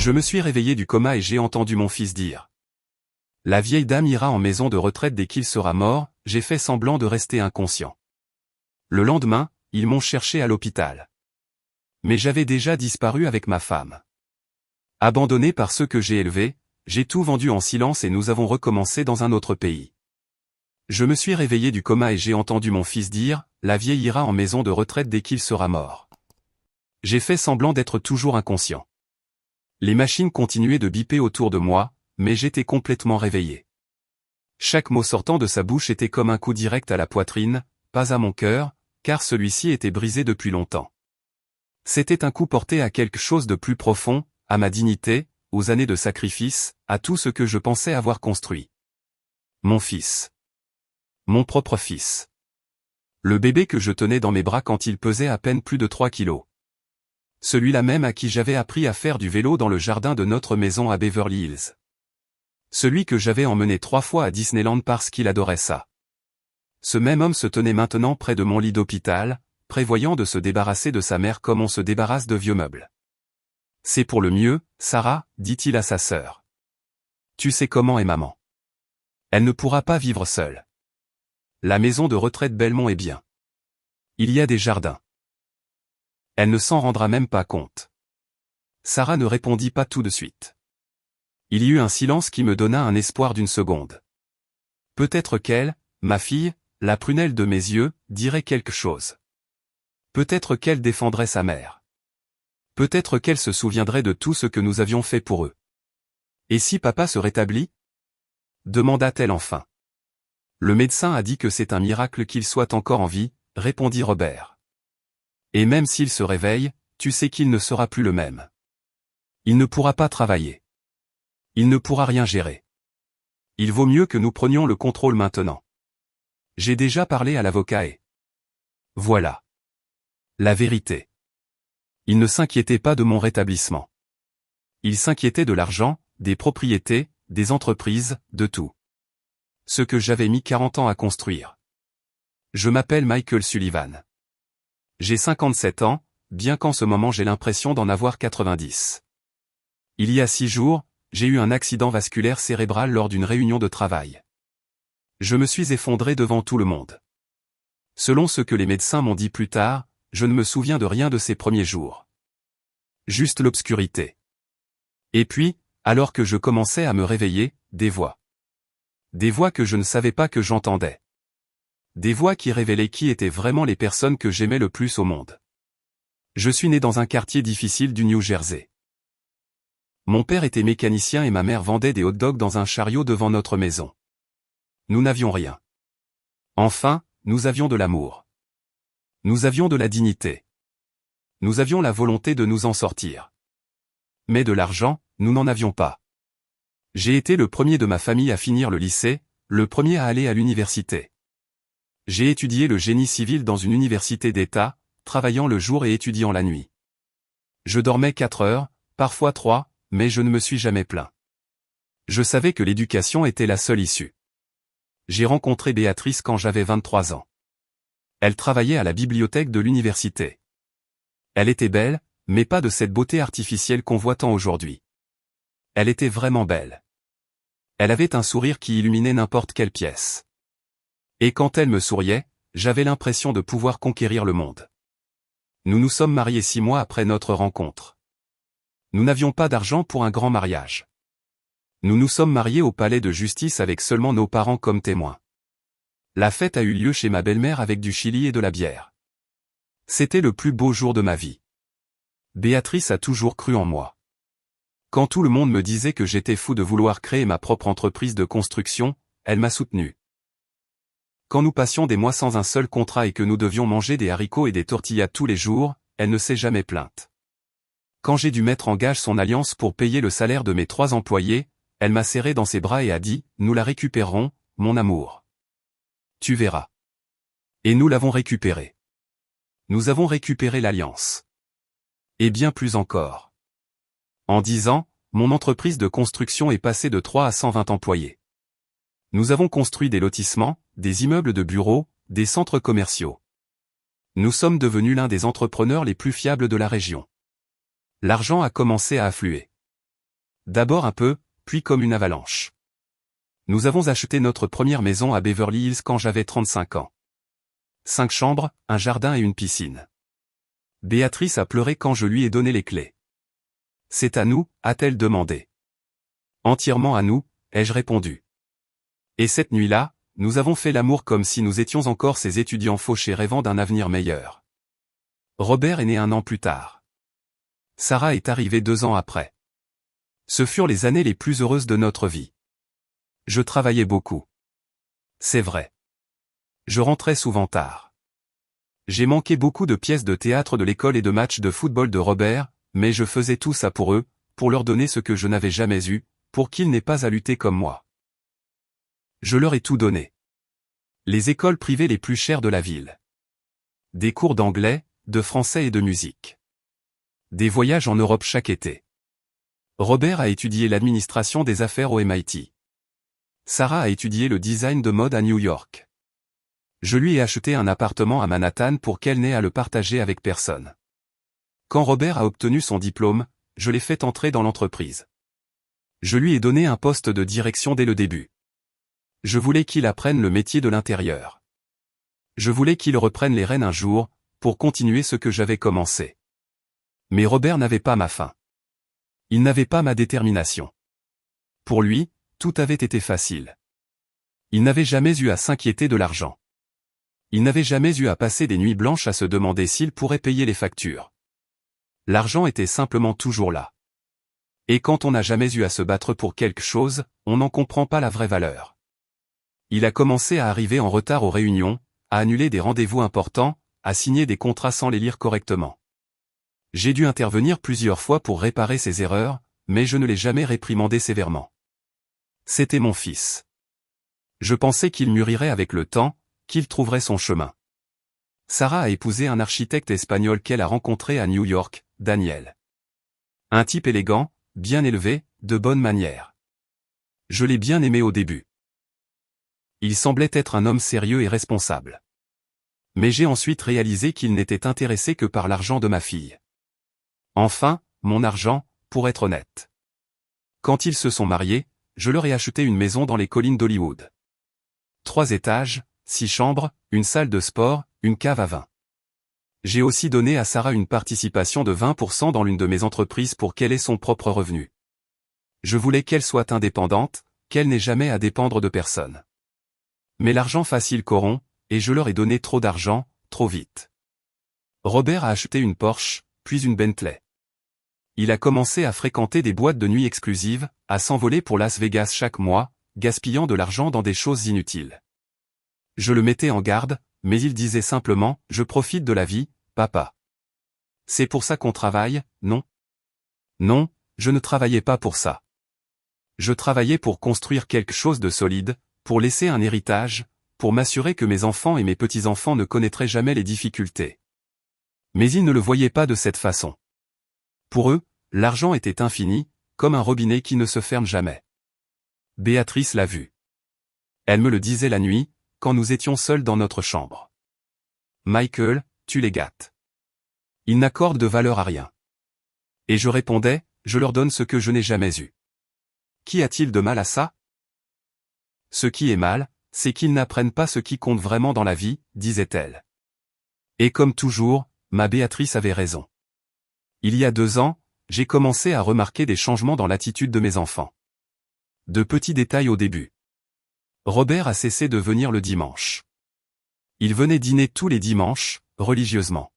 Je me suis réveillé du coma et j'ai entendu mon fils dire. La vieille dame ira en maison de retraite dès qu'il sera mort, j'ai fait semblant de rester inconscient. Le lendemain, ils m'ont cherché à l'hôpital. Mais j'avais déjà disparu avec ma femme. Abandonné par ceux que j'ai élevés, j'ai tout vendu en silence et nous avons recommencé dans un autre pays. Je me suis réveillé du coma et j'ai entendu mon fils dire, la vieille ira en maison de retraite dès qu'il sera mort. J'ai fait semblant d'être toujours inconscient. Les machines continuaient de biper autour de moi, mais j'étais complètement réveillé. Chaque mot sortant de sa bouche était comme un coup direct à la poitrine, pas à mon cœur, car celui-ci était brisé depuis longtemps. C'était un coup porté à quelque chose de plus profond, à ma dignité, aux années de sacrifice, à tout ce que je pensais avoir construit. Mon fils. Mon propre fils. Le bébé que je tenais dans mes bras quand il pesait à peine plus de 3 kilos. Celui-là même à qui j'avais appris à faire du vélo dans le jardin de notre maison à Beverly Hills. Celui que j'avais emmené 3 fois à Disneyland parce qu'il adorait ça. Ce même homme se tenait maintenant près de mon lit d'hôpital, prévoyant de se débarrasser de sa mère comme on se débarrasse de vieux meubles. C'est pour le mieux, Sarah, dit-il à sa sœur. Tu sais comment est maman. Elle ne pourra pas vivre seule. La maison de retraite Belmont est bien. Il y a des jardins. Elle ne s'en rendra même pas compte. Sarah ne répondit pas tout de suite. Il y eut un silence qui me donna un espoir d'une seconde. Peut-être qu'elle, ma fille, la prunelle de mes yeux, dirait quelque chose. Peut-être qu'elle défendrait sa mère. Peut-être qu'elle se souviendrait de tout ce que nous avions fait pour eux. Et si papa se rétablit ? Demanda-t-elle enfin. Le médecin a dit que c'est un miracle qu'il soit encore en vie, répondit Robert. Et même s'il se réveille, tu sais qu'il ne sera plus le même. Il ne pourra pas travailler. Il ne pourra rien gérer. Il vaut mieux que nous prenions le contrôle maintenant. J'ai déjà parlé à l'avocat et... Voilà. La vérité. Il ne s'inquiétait pas de mon rétablissement. Il s'inquiétait de l'argent, des propriétés, des entreprises, de tout. Ce que j'avais mis 40 ans à construire. Je m'appelle Michael Sullivan. J'ai 57 ans, bien qu'en ce moment j'ai l'impression d'en avoir 90. Il y a 6 jours, j'ai eu un accident vasculaire cérébral lors d'une réunion de travail. Je me suis effondré devant tout le monde. Selon ce que les médecins m'ont dit plus tard, je ne me souviens de rien de ces premiers jours. Juste l'obscurité. Et puis, alors que je commençais à me réveiller, des voix. Des voix que je ne savais pas que j'entendais. Des voix qui révélaient qui étaient vraiment les personnes que j'aimais le plus au monde. Je suis né dans un quartier difficile du New Jersey. Mon père était mécanicien et ma mère vendait des hot-dogs dans un chariot devant notre maison. Nous n'avions rien. Enfin, nous avions de l'amour. Nous avions de la dignité. Nous avions la volonté de nous en sortir. Mais de l'argent, nous n'en avions pas. J'ai été le premier de ma famille à finir le lycée, le premier à aller à l'université. J'ai étudié le génie civil dans une université d'État, travaillant le jour et étudiant la nuit. Je dormais 4 heures, parfois 3, mais je ne me suis jamais plaint. Je savais que l'éducation était la seule issue. J'ai rencontré Béatrice quand j'avais 23 ans. Elle travaillait à la bibliothèque de l'université. Elle était belle, mais pas de cette beauté artificielle qu'on voit tant aujourd'hui. Elle était vraiment belle. Elle avait un sourire qui illuminait n'importe quelle pièce. Et quand elle me souriait, j'avais l'impression de pouvoir conquérir le monde. Nous nous sommes mariés 6 mois après notre rencontre. Nous n'avions pas d'argent pour un grand mariage. Nous nous sommes mariés au palais de justice avec seulement nos parents comme témoins. La fête a eu lieu chez ma belle-mère avec du chili et de la bière. C'était le plus beau jour de ma vie. Béatrice a toujours cru en moi. Quand tout le monde me disait que j'étais fou de vouloir créer ma propre entreprise de construction, elle m'a soutenu. Quand nous passions des mois sans un seul contrat et que nous devions manger des haricots et des tortillas tous les jours, elle ne s'est jamais plainte. Quand j'ai dû mettre en gage son alliance pour payer le salaire de mes 3 employés, elle m'a serré dans ses bras et a dit, « Nous la récupérerons, mon amour. Tu verras. » Et nous l'avons récupérée. Nous avons récupéré l'alliance. Et bien plus encore. En 10 ans, mon entreprise de construction est passée de 3 à 120 employés. Nous avons construit des lotissements, des immeubles de bureaux, des centres commerciaux. Nous sommes devenus l'un des entrepreneurs les plus fiables de la région. L'argent a commencé à affluer. D'abord un peu, puis comme une avalanche. Nous avons acheté notre première maison à Beverly Hills quand j'avais 35 ans. 5 chambres, un jardin et une piscine. Béatrice a pleuré quand je lui ai donné les clés. C'est à nous, a-t-elle demandé. Entièrement à nous, ai-je répondu. Et cette nuit-là, nous avons fait l'amour comme si nous étions encore ces étudiants fauchés rêvant d'un avenir meilleur. Robert est né 1 an plus tard. Sarah est arrivée 2 ans après. Ce furent les années les plus heureuses de notre vie. Je travaillais beaucoup. C'est vrai. Je rentrais souvent tard. J'ai manqué beaucoup de pièces de théâtre de l'école et de matchs de football de Robert, mais je faisais tout ça pour eux, pour leur donner ce que je n'avais jamais eu, pour qu'ils n'aient pas à lutter comme moi. Je leur ai tout donné. Les écoles privées les plus chères de la ville. Des cours d'anglais, de français et de musique. Des voyages en Europe chaque été. Robert a étudié l'administration des affaires au MIT. Sarah a étudié le design de mode à New York. Je lui ai acheté un appartement à Manhattan pour qu'elle n'ait à le partager avec personne. Quand Robert a obtenu son diplôme, je l'ai fait entrer dans l'entreprise. Je lui ai donné un poste de direction dès le début. Je voulais qu'il apprenne le métier de l'intérieur. Je voulais qu'il reprenne les rênes un jour, pour continuer ce que j'avais commencé. Mais Robert n'avait pas ma faim. Il n'avait pas ma détermination. Pour lui, tout avait été facile. Il n'avait jamais eu à s'inquiéter de l'argent. Il n'avait jamais eu à passer des nuits blanches à se demander s'il pourrait payer les factures. L'argent était simplement toujours là. Et quand on n'a jamais eu à se battre pour quelque chose, on n'en comprend pas la vraie valeur. Il a commencé à arriver en retard aux réunions, à annuler des rendez-vous importants, à signer des contrats sans les lire correctement. J'ai dû intervenir plusieurs fois pour réparer ses erreurs, mais je ne l'ai jamais réprimandé sévèrement. C'était mon fils. Je pensais qu'il mûrirait avec le temps, qu'il trouverait son chemin. Sarah a épousé un architecte espagnol qu'elle a rencontré à New York, Daniel. Un type élégant, bien élevé, de bonnes manières. Je l'ai bien aimé au début. Il semblait être un homme sérieux et responsable. Mais j'ai ensuite réalisé qu'il n'était intéressé que par l'argent de ma fille. Enfin, mon argent, pour être honnête. Quand ils se sont mariés, je leur ai acheté une maison dans les collines d'Hollywood. 3 étages, 6 chambres, une salle de sport, une cave à vin. J'ai aussi donné à Sarah une participation de 20% dans l'une de mes entreprises pour qu'elle ait son propre revenu. Je voulais qu'elle soit indépendante, qu'elle n'ait jamais à dépendre de personne. Mais l'argent facile corrompt, et je leur ai donné trop d'argent, trop vite. Robert a acheté une Porsche, puis une Bentley. Il a commencé à fréquenter des boîtes de nuit exclusives, à s'envoler pour Las Vegas chaque mois, gaspillant de l'argent dans des choses inutiles. Je le mettais en garde, mais il disait simplement « Je profite de la vie, papa. » C'est pour ça qu'on travaille, non? Non, je ne travaillais pas pour ça. Je travaillais pour construire quelque chose de solide, pour laisser un héritage, pour m'assurer que mes enfants et mes petits-enfants ne connaîtraient jamais les difficultés. Mais ils ne le voyaient pas de cette façon. Pour eux, l'argent était infini, comme un robinet qui ne se ferme jamais. Béatrice l'a vu. Elle me le disait la nuit, quand nous étions seuls dans notre chambre. Michael, tu les gâtes. Ils n'accordent de valeur à rien. Et je répondais, je leur donne ce que je n'ai jamais eu. Qu'y a-t-il de mal à ça? Ce qui est mal, c'est qu'ils n'apprennent pas ce qui compte vraiment dans la vie, disait-elle. Et comme toujours, ma Béatrice avait raison. Il y a 2 ans, j'ai commencé à remarquer des changements dans l'attitude de mes enfants. De petits détails au début. Robert a cessé de venir le dimanche. Il venait dîner tous les dimanches, religieusement.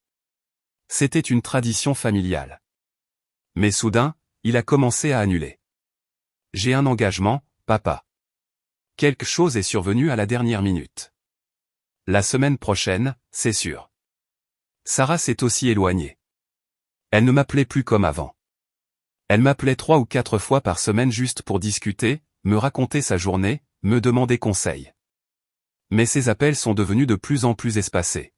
C'était une tradition familiale. Mais soudain, il a commencé à annuler. J'ai un engagement, papa. Quelque chose est survenu à la dernière minute. La semaine prochaine, c'est sûr. Sarah s'est aussi éloignée. Elle ne m'appelait plus comme avant. Elle m'appelait 3 ou 4 fois par semaine juste pour discuter, me raconter sa journée, me demander conseil. Mais ces appels sont devenus de plus en plus espacés.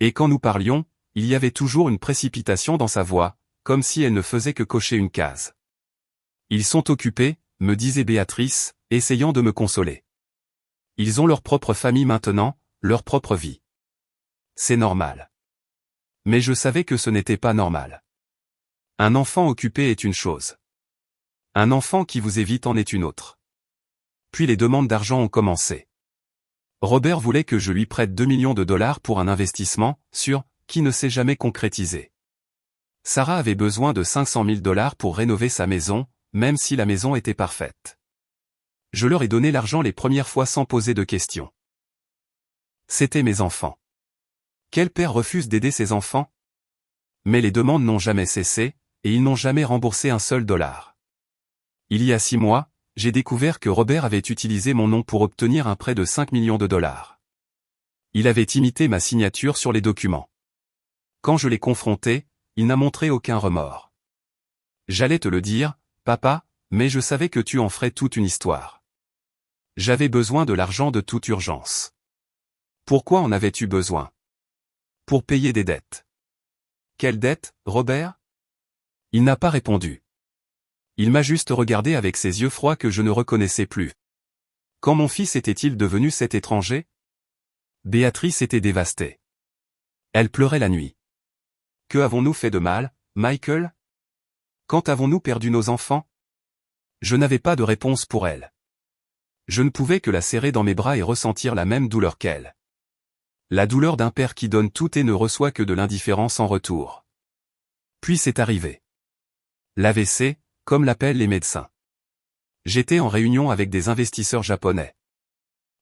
Et quand nous parlions, il y avait toujours une précipitation dans sa voix, comme si elle ne faisait que cocher une case. Ils sont occupés, me disait Béatrice, essayant de me consoler. Ils ont leur propre famille maintenant, leur propre vie. C'est normal. Mais je savais que ce n'était pas normal. Un enfant occupé est une chose. Un enfant qui vous évite en est une autre. Puis les demandes d'argent ont commencé. Robert voulait que je lui prête 2 millions de dollars pour un investissement, sûr, qui ne s'est jamais concrétisé. Sarah avait besoin de 500 000 dollars pour rénover sa maison, même si la maison était parfaite. Je leur ai donné l'argent les premières fois sans poser de questions. C'étaient mes enfants. Quel père refuse d'aider ses enfants? Mais les demandes n'ont jamais cessé, et ils n'ont jamais remboursé un seul dollar. Il y a 6 mois, j'ai découvert que Robert avait utilisé mon nom pour obtenir un prêt de 5 millions de dollars. Il avait imité ma signature sur les documents. Quand je l'ai confronté, il n'a montré aucun remords. J'allais te le dire, papa, mais je savais que tu en ferais toute une histoire. J'avais besoin de l'argent de toute urgence. Pourquoi en avais-tu besoin? Pour payer des dettes. Quelles dettes, Robert? Il n'a pas répondu. Il m'a juste regardé avec ses yeux froids que je ne reconnaissais plus. Quand mon fils était-il devenu cet étranger? Béatrice était dévastée. Elle pleurait la nuit. Que avons-nous fait de mal, Michael? Quand avons-nous perdu nos enfants? Je n'avais pas de réponse pour elle. Je ne pouvais que la serrer dans mes bras et ressentir la même douleur qu'elle. La douleur d'un père qui donne tout et ne reçoit que de l'indifférence en retour. Puis c'est arrivé. L'AVC, comme l'appellent les médecins. J'étais en réunion avec des investisseurs japonais.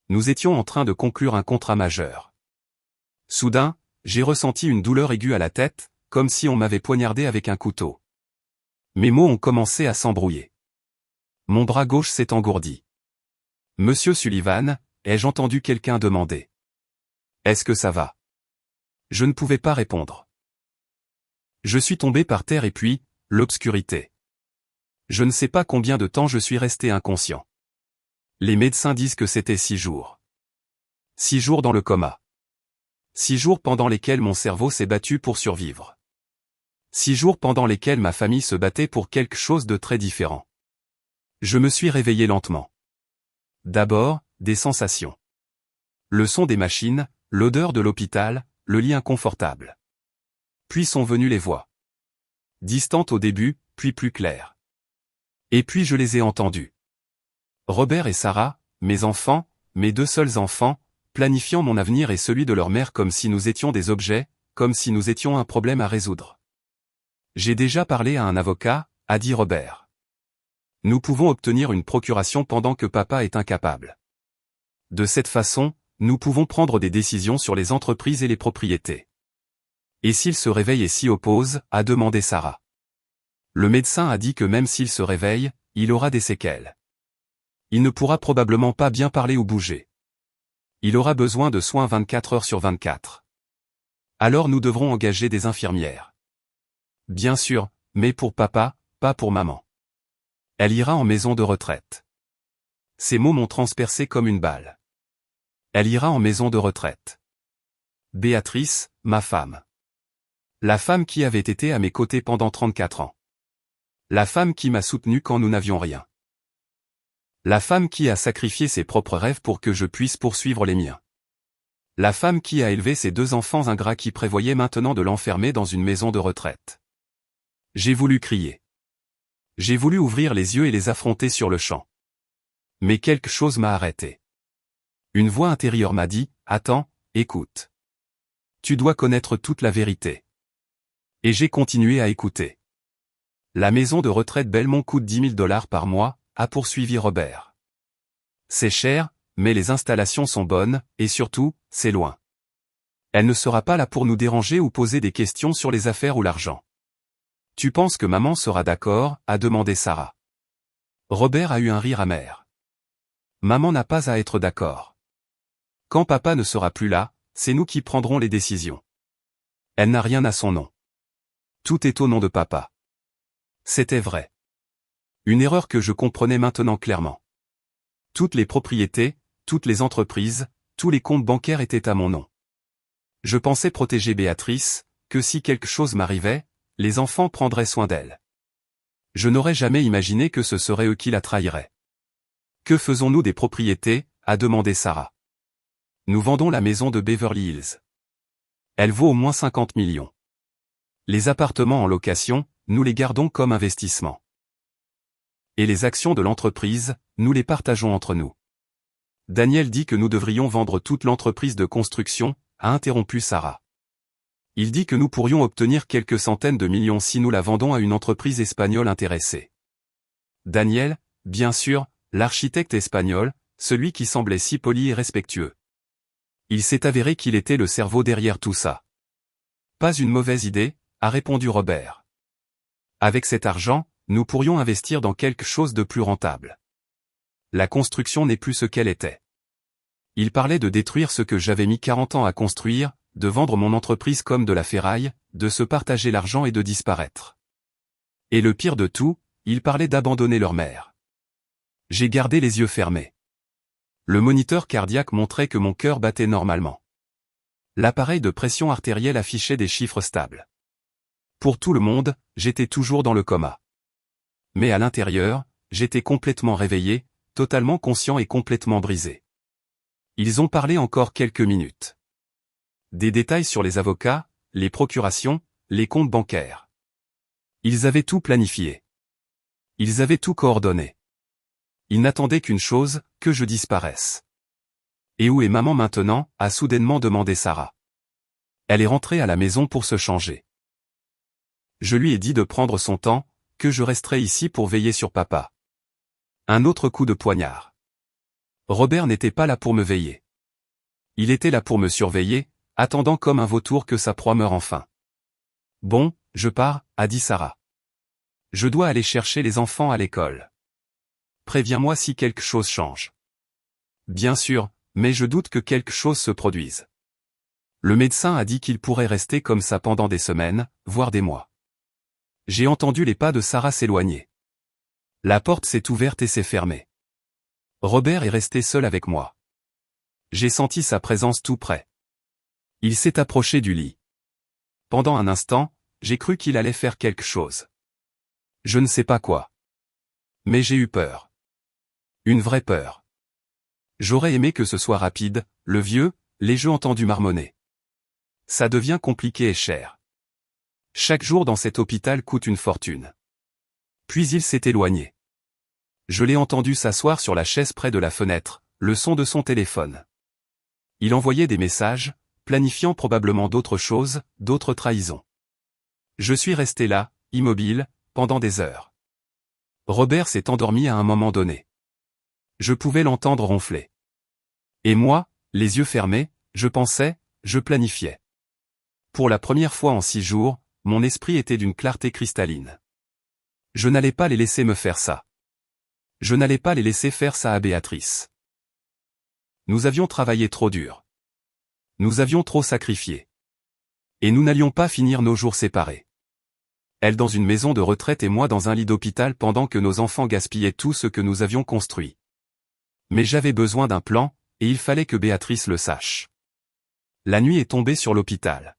Nous étions en train de conclure un contrat majeur. Soudain, j'ai ressenti une douleur aiguë à la tête, comme si on m'avait poignardé avec un couteau. Mes mots ont commencé à s'embrouiller. Mon bras gauche s'est engourdi. Monsieur Sullivan, ai-je entendu quelqu'un demander. Est-ce que ça va? Je ne pouvais pas répondre. Je suis tombé par terre et puis, l'obscurité. Je ne sais pas combien de temps je suis resté inconscient. Les médecins disent que c'était 6 jours. 6 jours dans le coma. 6 jours pendant lesquels mon cerveau s'est battu pour survivre. 6 jours pendant lesquels ma famille se battait pour quelque chose de très différent. Je me suis réveillé lentement. D'abord, des sensations. Le son des machines, l'odeur de l'hôpital, le lit inconfortable. Puis sont venues les voix. Distantes au début, puis plus claires. Et puis je les ai entendues. Robert et Sarah, mes enfants, mes 2 seuls enfants, planifiant mon avenir et celui de leur mère comme si nous étions des objets, comme si nous étions un problème à résoudre. J'ai déjà parlé à un avocat, a dit Robert. Nous pouvons obtenir une procuration pendant que papa est incapable. De cette façon, nous pouvons prendre des décisions sur les entreprises et les propriétés. Et s'il se réveille et s'y oppose, a demandé Sarah. Le médecin a dit que même s'il se réveille, il aura des séquelles. Il ne pourra probablement pas bien parler ou bouger. Il aura besoin de soins 24 heures sur 24. Alors nous devrons engager des infirmières. Bien sûr, mais pour papa, pas pour maman. Elle ira en maison de retraite. Ces mots m'ont transpercé comme une balle. Elle ira en maison de retraite. Béatrice, ma femme. La femme qui avait été à mes côtés pendant 34 ans. La femme qui m'a soutenu quand nous n'avions rien. La femme qui a sacrifié ses propres rêves pour que je puisse poursuivre les miens. La femme qui a élevé ses 2 enfants ingrats qui prévoyaient maintenant de l'enfermer dans une maison de retraite. J'ai voulu crier. J'ai voulu ouvrir les yeux et les affronter sur le champ. Mais quelque chose m'a arrêté. Une voix intérieure m'a dit, « Attends, écoute. Tu dois connaître toute la vérité. » Et j'ai continué à écouter. La maison de retraite Belmont coûte 10 000 dollars par mois, a poursuivi Robert. C'est cher, mais les installations sont bonnes, et surtout, c'est loin. Elle ne sera pas là pour nous déranger ou poser des questions sur les affaires ou l'argent. Tu penses que maman sera d'accord, a demandé Sarah. Robert a eu un rire amer. Maman n'a pas à être d'accord. Quand papa ne sera plus là, c'est nous qui prendrons les décisions. Elle n'a rien à son nom. Tout est au nom de papa. C'était vrai. Une erreur que je comprenais maintenant clairement. Toutes les propriétés, toutes les entreprises, tous les comptes bancaires étaient à mon nom. Je pensais protéger Béatrice, que si quelque chose m'arrivait, les enfants prendraient soin d'elle. Je n'aurais jamais imaginé que ce serait eux qui la trahiraient. Que faisons-nous des propriétés, a demandé Sarah. Nous vendons la maison de Beverly Hills. Elle vaut au moins 50 millions. Les appartements en location, nous les gardons comme investissement. Et les actions de l'entreprise, nous les partageons entre nous. Daniel dit que nous devrions vendre toute l'entreprise de construction, a interrompu Sarah. Il dit que nous pourrions obtenir quelques centaines de millions si nous la vendons à une entreprise espagnole intéressée. Daniel, bien sûr, l'architecte espagnol, celui qui semblait si poli et respectueux. Il s'est avéré qu'il était le cerveau derrière tout ça. Pas une mauvaise idée, a répondu Robert. Avec cet argent, nous pourrions investir dans quelque chose de plus rentable. La construction n'est plus ce qu'elle était. Il parlait de détruire ce que j'avais mis 40 ans à construire, de vendre mon entreprise comme de la ferraille, de se partager l'argent et de disparaître. Et le pire de tout, il parlait d'abandonner leur mère. J'ai gardé les yeux fermés. Le moniteur cardiaque montrait que mon cœur battait normalement. L'appareil de pression artérielle affichait des chiffres stables. Pour tout le monde, j'étais toujours dans le coma. Mais à l'intérieur, j'étais complètement réveillé, totalement conscient et complètement brisé. Ils ont parlé encore quelques minutes. Des détails sur les avocats, les procurations, les comptes bancaires. Ils avaient tout planifié. Ils avaient tout coordonné. Ils n'attendaient qu'une chose, que je disparaisse. Et où est maman maintenant, a soudainement demandé Sarah. Elle est rentrée à la maison pour se changer. Je lui ai dit de prendre son temps, que je resterai ici pour veiller sur papa. Un autre coup de poignard. Robert n'était pas là pour me veiller. Il était là pour me surveiller, attendant comme un vautour que sa proie meure enfin. Bon, je pars, a dit Sarah. Je dois aller chercher les enfants à l'école. Préviens-moi si quelque chose change. Bien sûr, mais je doute que quelque chose se produise. Le médecin a dit qu'il pourrait rester comme ça pendant des semaines, voire des mois. J'ai entendu les pas de Sarah s'éloigner. La porte s'est ouverte et s'est fermée. Robert est resté seul avec moi. J'ai senti sa présence tout près. Il s'est approché du lit. Pendant un instant, j'ai cru qu'il allait faire quelque chose. Je ne sais pas quoi. Mais j'ai eu peur. Une vraie peur. J'aurais aimé que ce soit rapide, le vieux, les jeux entendus marmonner. Ça devient compliqué et cher. Chaque jour dans cet hôpital coûte une fortune. Puis il s'est éloigné. Je l'ai entendu s'asseoir sur la chaise près de la fenêtre, le son de son téléphone. Il envoyait des messages, planifiant probablement d'autres choses, d'autres trahisons. Je suis resté là, immobile, pendant des heures. Robert s'est endormi à un moment donné. Je pouvais l'entendre ronfler. Et moi, les yeux fermés, je pensais, je planifiais. Pour la première fois en 6 jours, mon esprit était d'une clarté cristalline. Je n'allais pas les laisser me faire ça. Je n'allais pas les laisser faire ça à Béatrice. Nous avions travaillé trop dur. Nous avions trop sacrifié. Et nous n'allions pas finir nos jours séparés. Elle dans une maison de retraite et moi dans un lit d'hôpital pendant que nos enfants gaspillaient tout ce que nous avions construit. Mais j'avais besoin d'un plan, et il fallait que Béatrice le sache. La nuit est tombée sur l'hôpital.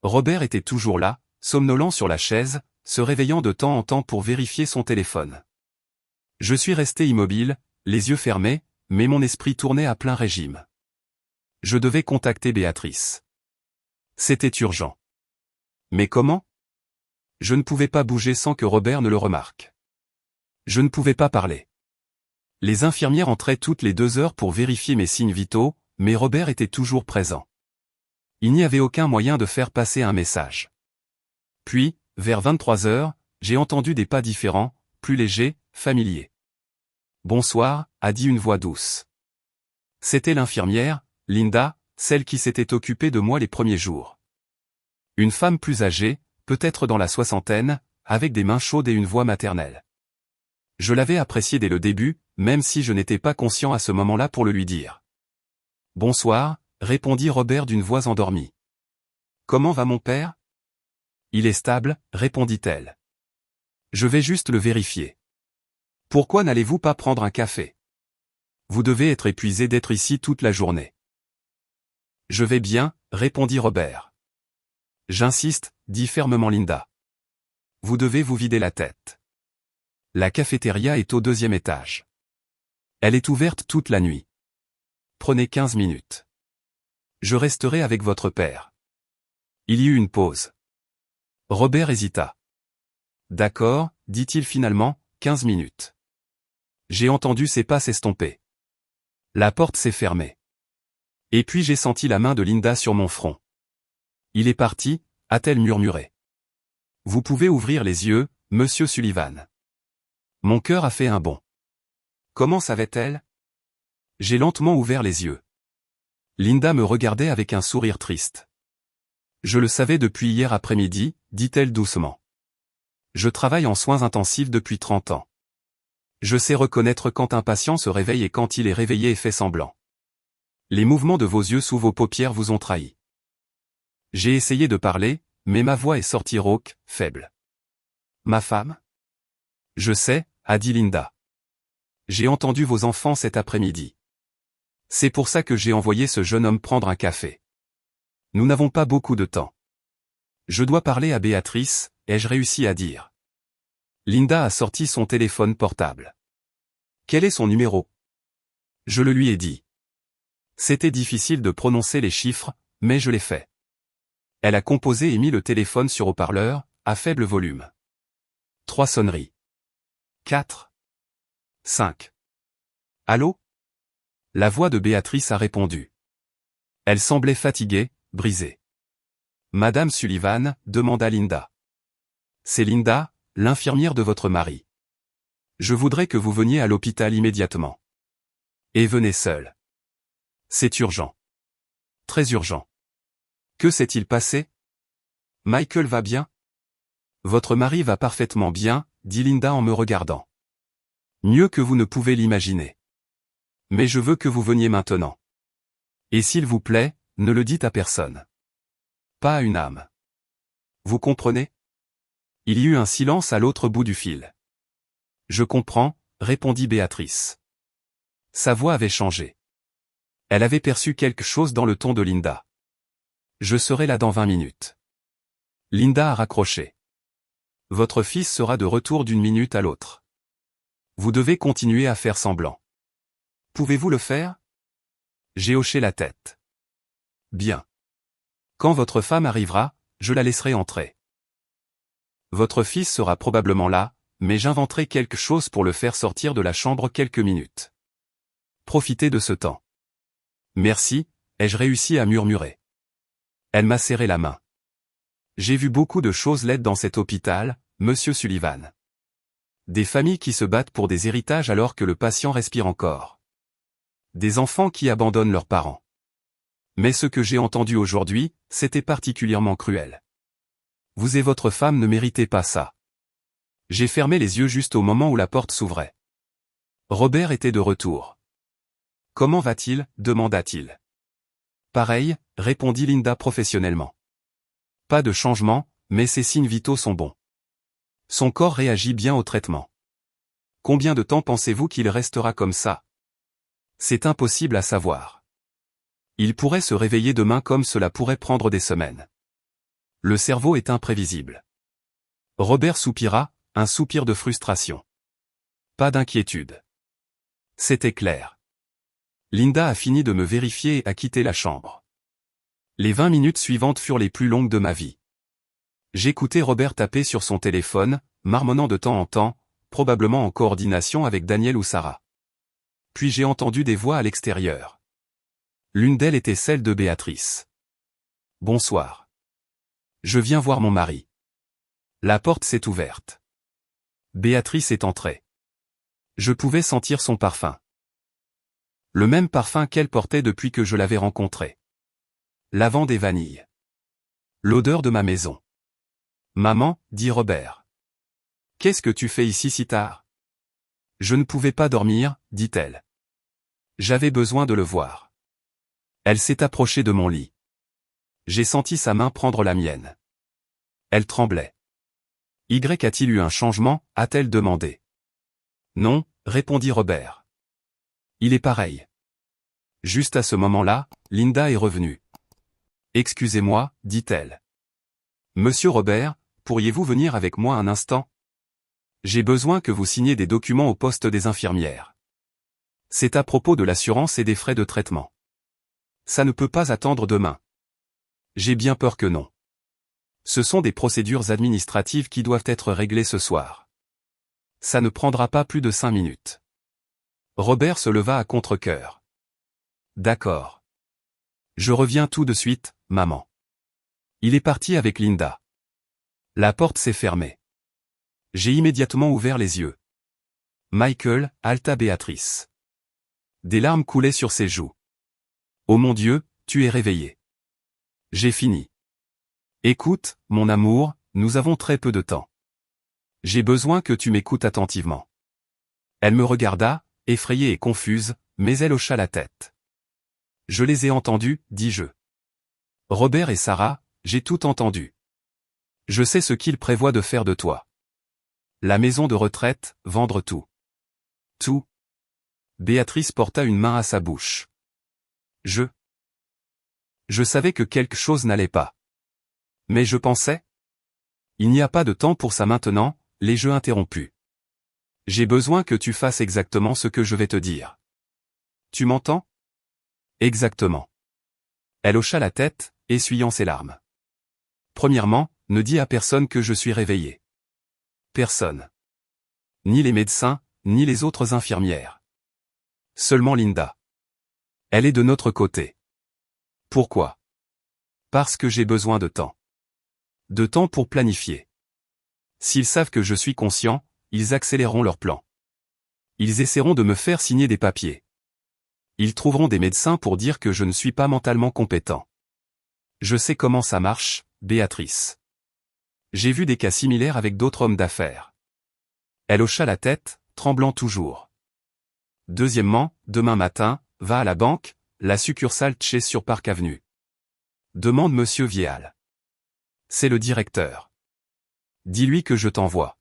Robert était toujours là, somnolent sur la chaise, se réveillant de temps en temps pour vérifier son téléphone. Je suis resté immobile, les yeux fermés, mais mon esprit tournait à plein régime. Je devais contacter Béatrice. C'était urgent. Mais comment? Je ne pouvais pas bouger sans que Robert ne le remarque. Je ne pouvais pas parler. Les infirmières entraient toutes les 2 heures pour vérifier mes signes vitaux, mais Robert était toujours présent. Il n'y avait aucun moyen de faire passer un message. Puis, vers 23 heures, j'ai entendu des pas différents, plus légers, familiers. « Bonsoir », a dit une voix douce. C'était l'infirmière, Linda, celle qui s'était occupée de moi les premiers jours. Une femme plus âgée, peut-être dans la soixantaine, avec des mains chaudes et une voix maternelle. Je l'avais appréciée dès le début, même si je n'étais pas conscient à ce moment-là pour le lui dire. « Bonsoir », répondit Robert d'une voix endormie. « Comment va mon père ? » « Il est stable », répondit-elle. « Je vais juste le vérifier. »« Pourquoi n'allez-vous pas prendre un café ? Vous devez être épuisé d'être ici toute la journée. »« Je vais bien », répondit Robert. « J'insiste », dit fermement Linda. « Vous devez vous vider la tête. La cafétéria est au 2e étage. Elle est ouverte toute la nuit. Prenez 15 minutes. Je resterai avec votre père. » Il y eut une pause. Robert hésita. « D'accord, dit-il finalement, 15 minutes. J'ai entendu ses pas s'estomper. La porte s'est fermée. Et puis j'ai senti la main de Linda sur mon front. Il est parti, a-t-elle murmuré. Vous pouvez ouvrir les yeux, monsieur Sullivan. Mon cœur a fait un bond. Comment savait-elle? J'ai lentement ouvert les yeux. Linda me regardait avec un sourire triste. Je le savais depuis hier après-midi, dit-elle doucement. Je travaille en soins intensifs depuis 30 ans. Je sais reconnaître quand un patient se réveille et quand il est réveillé et fait semblant. Les mouvements de vos yeux sous vos paupières vous ont trahi. J'ai essayé de parler, mais ma voix est sortie rauque, faible. Ma femme? Je sais, a dit Linda. J'ai entendu vos enfants cet après-midi. C'est pour ça que j'ai envoyé ce jeune homme prendre un café. Nous n'avons pas beaucoup de temps. Je dois parler à Béatrice, ai-je réussi à dire. Linda a sorti son téléphone portable. Quel est son numéro? Je le lui ai dit. C'était difficile de prononcer les chiffres, mais je l'ai fait. Elle a composé et mis le téléphone sur haut-parleur, à faible volume. 3 sonneries. 4. 5. Allô? La voix de Béatrice a répondu. Elle semblait fatiguée, brisée. Madame Sullivan, demanda Linda. C'est Linda, l'infirmière de votre mari. Je voudrais que vous veniez à l'hôpital immédiatement. Et venez seul. C'est urgent. Très urgent. Que s'est-il passé? Michael va bien? Votre mari va parfaitement bien, dit Linda en me regardant. Mieux que vous ne pouvez l'imaginer. Mais je veux que vous veniez maintenant. Et s'il vous plaît, ne le dites à personne. Pas à une âme. Vous comprenez? Il y eut un silence à l'autre bout du fil. Je comprends, répondit Béatrice. Sa voix avait changé. Elle avait perçu quelque chose dans le ton de Linda. Je serai là dans 20 minutes. Linda a raccroché. Votre fils sera de retour d'une minute à l'autre. Vous devez continuer à faire semblant. Pouvez-vous le faire? J'ai hoché la tête. Bien. Quand votre femme arrivera, je la laisserai entrer. Votre fils sera probablement là, mais j'inventerai quelque chose pour le faire sortir de la chambre quelques minutes. Profitez de ce temps. Merci, ai-je réussi à murmurer. Elle m'a serré la main. J'ai vu beaucoup de choses laides dans cet hôpital, monsieur Sullivan. Des familles qui se battent pour des héritages alors que le patient respire encore. Des enfants qui abandonnent leurs parents. Mais ce que j'ai entendu aujourd'hui, c'était particulièrement cruel. Vous et votre femme ne méritez pas ça. J'ai fermé les yeux juste au moment où la porte s'ouvrait. Robert était de retour. Comment va-t-il? Demanda-t-il. Pareil, répondit Linda professionnellement. Pas de changement, mais ses signes vitaux sont bons. Son corps réagit bien au traitement. Combien de temps pensez-vous qu'il restera comme ça? C'est impossible à savoir. Il pourrait se réveiller demain comme cela pourrait prendre des semaines. Le cerveau est imprévisible. Robert soupira, un soupir de frustration. Pas d'inquiétude. C'était clair. Linda a fini de me vérifier et a quitté la chambre. Les 20 minutes suivantes furent les plus longues de ma vie. J'écoutais Robert taper sur son téléphone, marmonnant de temps en temps, probablement en coordination avec Daniel ou Sarah. Puis j'ai entendu des voix à l'extérieur. L'une d'elles était celle de Béatrice. Bonsoir. Je viens voir mon mari. La porte s'est ouverte. Béatrice est entrée. Je pouvais sentir son parfum. Le même parfum qu'elle portait depuis que je l'avais rencontrée. Lavande et vanille. L'odeur de ma maison. Maman, dit Robert. Qu'est-ce que tu fais ici si tard? Je ne pouvais pas dormir, dit-elle. J'avais besoin de le voir. Elle s'est approchée de mon lit. J'ai senti sa main prendre la mienne. Elle tremblait. Y a-t-il eu un changement, a-t-elle demandé. Non, répondit Robert. Il est pareil. Juste à ce moment-là, Linda est revenue. Excusez-moi, dit-elle. Monsieur Robert, pourriez-vous venir avec moi un instant? J'ai besoin que vous signiez des documents au poste des infirmières. C'est à propos de l'assurance et des frais de traitement. Ça ne peut pas attendre demain. J'ai bien peur que non. Ce sont des procédures administratives qui doivent être réglées ce soir. Ça ne prendra pas plus de 5 minutes. Robert se leva à contre-cœur. D'accord. Je reviens tout de suite, maman. Il est parti avec Linda. La porte s'est fermée. J'ai immédiatement ouvert les yeux. Michael, halta Béatrice. Des larmes coulaient sur ses joues. Oh mon Dieu, tu es réveillé. J'ai fini. Écoute, mon amour, nous avons très peu de temps. J'ai besoin que tu m'écoutes attentivement. Elle me regarda, effrayée et confuse, mais elle hocha la tête. Je les ai entendus, dis-je. Robert et Sarah, j'ai tout entendu. Je sais ce qu'ils prévoient de faire de toi. La maison de retraite, vendre tout. Tout. Béatrice porta une main à sa bouche. Je savais que quelque chose n'allait pas. Mais je pensais. Il n'y a pas de temps pour ça maintenant, les jeux interrompus. J'ai besoin que tu fasses exactement ce que je vais te dire. Tu m'entends? Exactement. Elle hocha la tête, essuyant ses larmes. Premièrement, ne dis à personne que je suis réveillée. Personne. Ni les médecins, ni les autres infirmières. Seulement Linda. Elle est de notre côté. Pourquoi? Parce que j'ai besoin de temps. De temps pour planifier. S'ils savent que je suis conscient, ils accéléreront leur plan. Ils essaieront de me faire signer des papiers. Ils trouveront des médecins pour dire que je ne suis pas mentalement compétent. Je sais comment ça marche, Béatrice. J'ai vu des cas similaires avec d'autres hommes d'affaires. Elle hocha la tête, tremblant toujours. Deuxièmement, demain matin, va à la banque, la succursale Tché sur Park Avenue. Demande Monsieur Vial. C'est le directeur. Dis-lui que je t'envoie.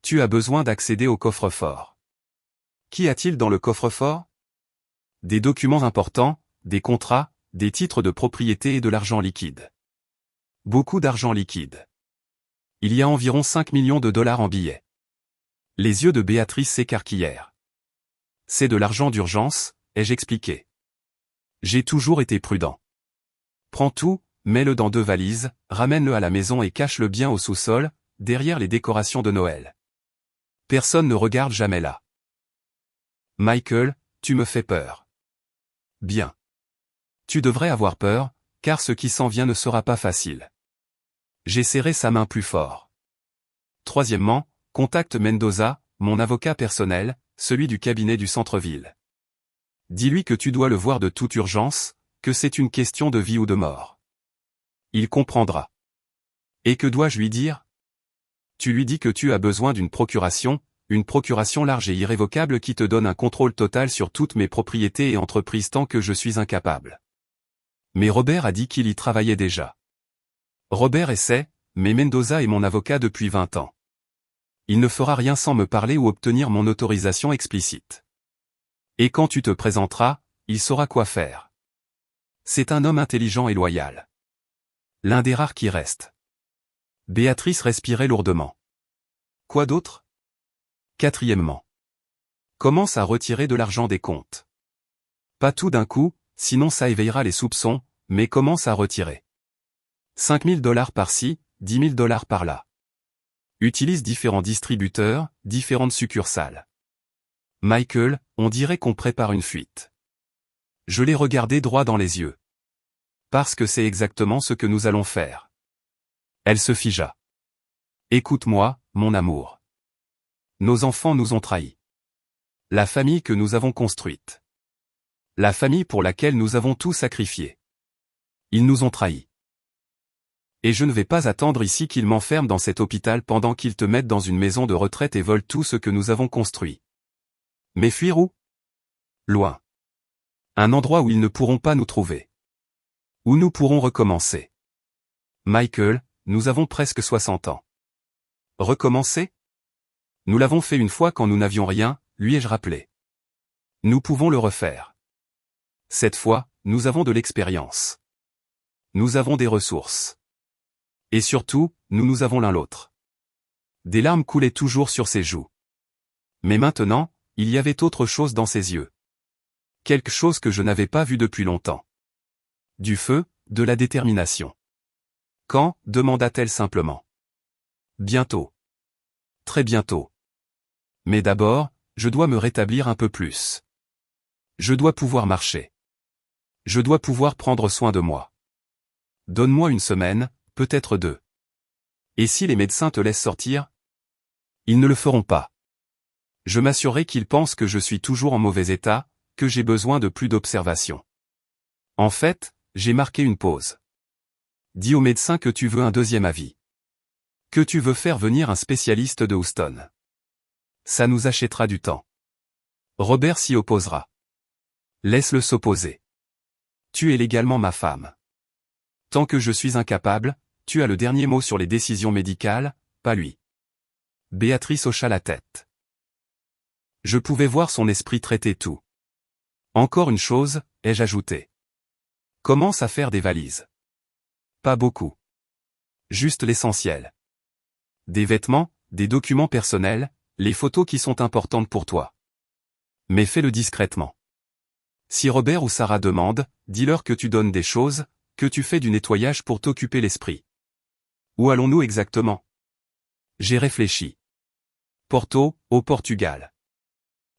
Tu as besoin d'accéder au coffre-fort. Qu'y a-t-il dans le coffre-fort? Des documents importants, des contrats, des titres de propriété et de l'argent liquide. Beaucoup d'argent liquide. Il y a environ 5 millions de dollars en billets. Les yeux de Béatrice s'écarquillèrent. C'est de l'argent d'urgence, ai-je expliqué. J'ai toujours été prudent. Prends tout, mets-le dans 2 valises, ramène-le à la maison et cache-le bien au sous-sol, derrière les décorations de Noël. Personne ne regarde jamais là. Michael, tu me fais peur. Bien. Tu devrais avoir peur, car ce qui s'en vient ne sera pas facile. J'ai serré sa main plus fort. Troisièmement, contacte Mendoza, mon avocat personnel, celui du cabinet du centre-ville. Dis-lui que tu dois le voir de toute urgence, que c'est une question de vie ou de mort. Il comprendra. Et que dois-je lui dire? Tu lui dis que tu as besoin d'une procuration large et irrévocable qui te donne un contrôle total sur toutes mes propriétés et entreprises tant que je suis incapable. Mais Robert a dit qu'il y travaillait déjà. Robert essaie, mais Mendoza est mon avocat depuis 20 ans. Il ne fera rien sans me parler ou obtenir mon autorisation explicite. Et quand tu te présenteras, il saura quoi faire. C'est un homme intelligent et loyal. L'un des rares qui reste. Béatrice respirait lourdement. Quoi d'autre? Quatrièmement. Commence à retirer de l'argent des comptes. Pas tout d'un coup, sinon ça éveillera les soupçons, mais commence à retirer. 5 000 $ par-ci, 10 000 $ par-là. Utilise différents distributeurs, différentes succursales. Michael, on dirait qu'on prépare une fuite. Je l'ai regardé droit dans les yeux. Parce que c'est exactement ce que nous allons faire. Elle se figea. Écoute-moi, mon amour. Nos enfants nous ont trahis. La famille que nous avons construite. La famille pour laquelle nous avons tout sacrifié. Ils nous ont trahis. Et je ne vais pas attendre ici qu'ils m'enferment dans cet hôpital pendant qu'ils te mettent dans une maison de retraite et volent tout ce que nous avons construit. Mais fuir où? Loin. Un endroit où ils ne pourront pas nous trouver. Où nous pourrons recommencer. Michael, nous avons presque 60 ans. Recommencer? Nous l'avons fait une fois quand nous n'avions rien, lui ai-je rappelé. Nous pouvons le refaire. Cette fois, nous avons de l'expérience. Nous avons des ressources. Et surtout, nous avons l'un l'autre. Des larmes coulaient toujours sur ses joues. Mais maintenant, il y avait autre chose dans ses yeux. Quelque chose que je n'avais pas vu depuis longtemps. Du feu, de la détermination. Quand, demanda-t-elle simplement. Bientôt. Très bientôt. Mais d'abord, je dois me rétablir un peu plus. Je dois pouvoir marcher. Je dois pouvoir prendre soin de moi. Donne-moi une semaine, peut-être 2. Et si les médecins te laissent sortir? Ils ne le feront pas. Je m'assurerai qu'ils pensent que je suis toujours en mauvais état, que j'ai besoin de plus d'observation. En fait, j'ai marqué une pause. Dis au médecin que tu veux un deuxième avis. Que tu veux faire venir un spécialiste de Houston. Ça nous achètera du temps. Robert s'y opposera. Laisse-le s'opposer. Tu es légalement ma femme. Tant que je suis incapable, tu as le dernier mot sur les décisions médicales, pas lui. Béatrice hocha la tête. Je pouvais voir son esprit traiter tout. Encore une chose, ai-je ajouté. Commence à faire des valises. Pas beaucoup. Juste l'essentiel. Des vêtements, des documents personnels, les photos qui sont importantes pour toi. Mais fais-le discrètement. Si Robert ou Sarah demandent, dis-leur que tu donnes des choses, que tu fais du nettoyage pour t'occuper l'esprit. Où allons-nous exactement? J'ai réfléchi. Porto, au Portugal.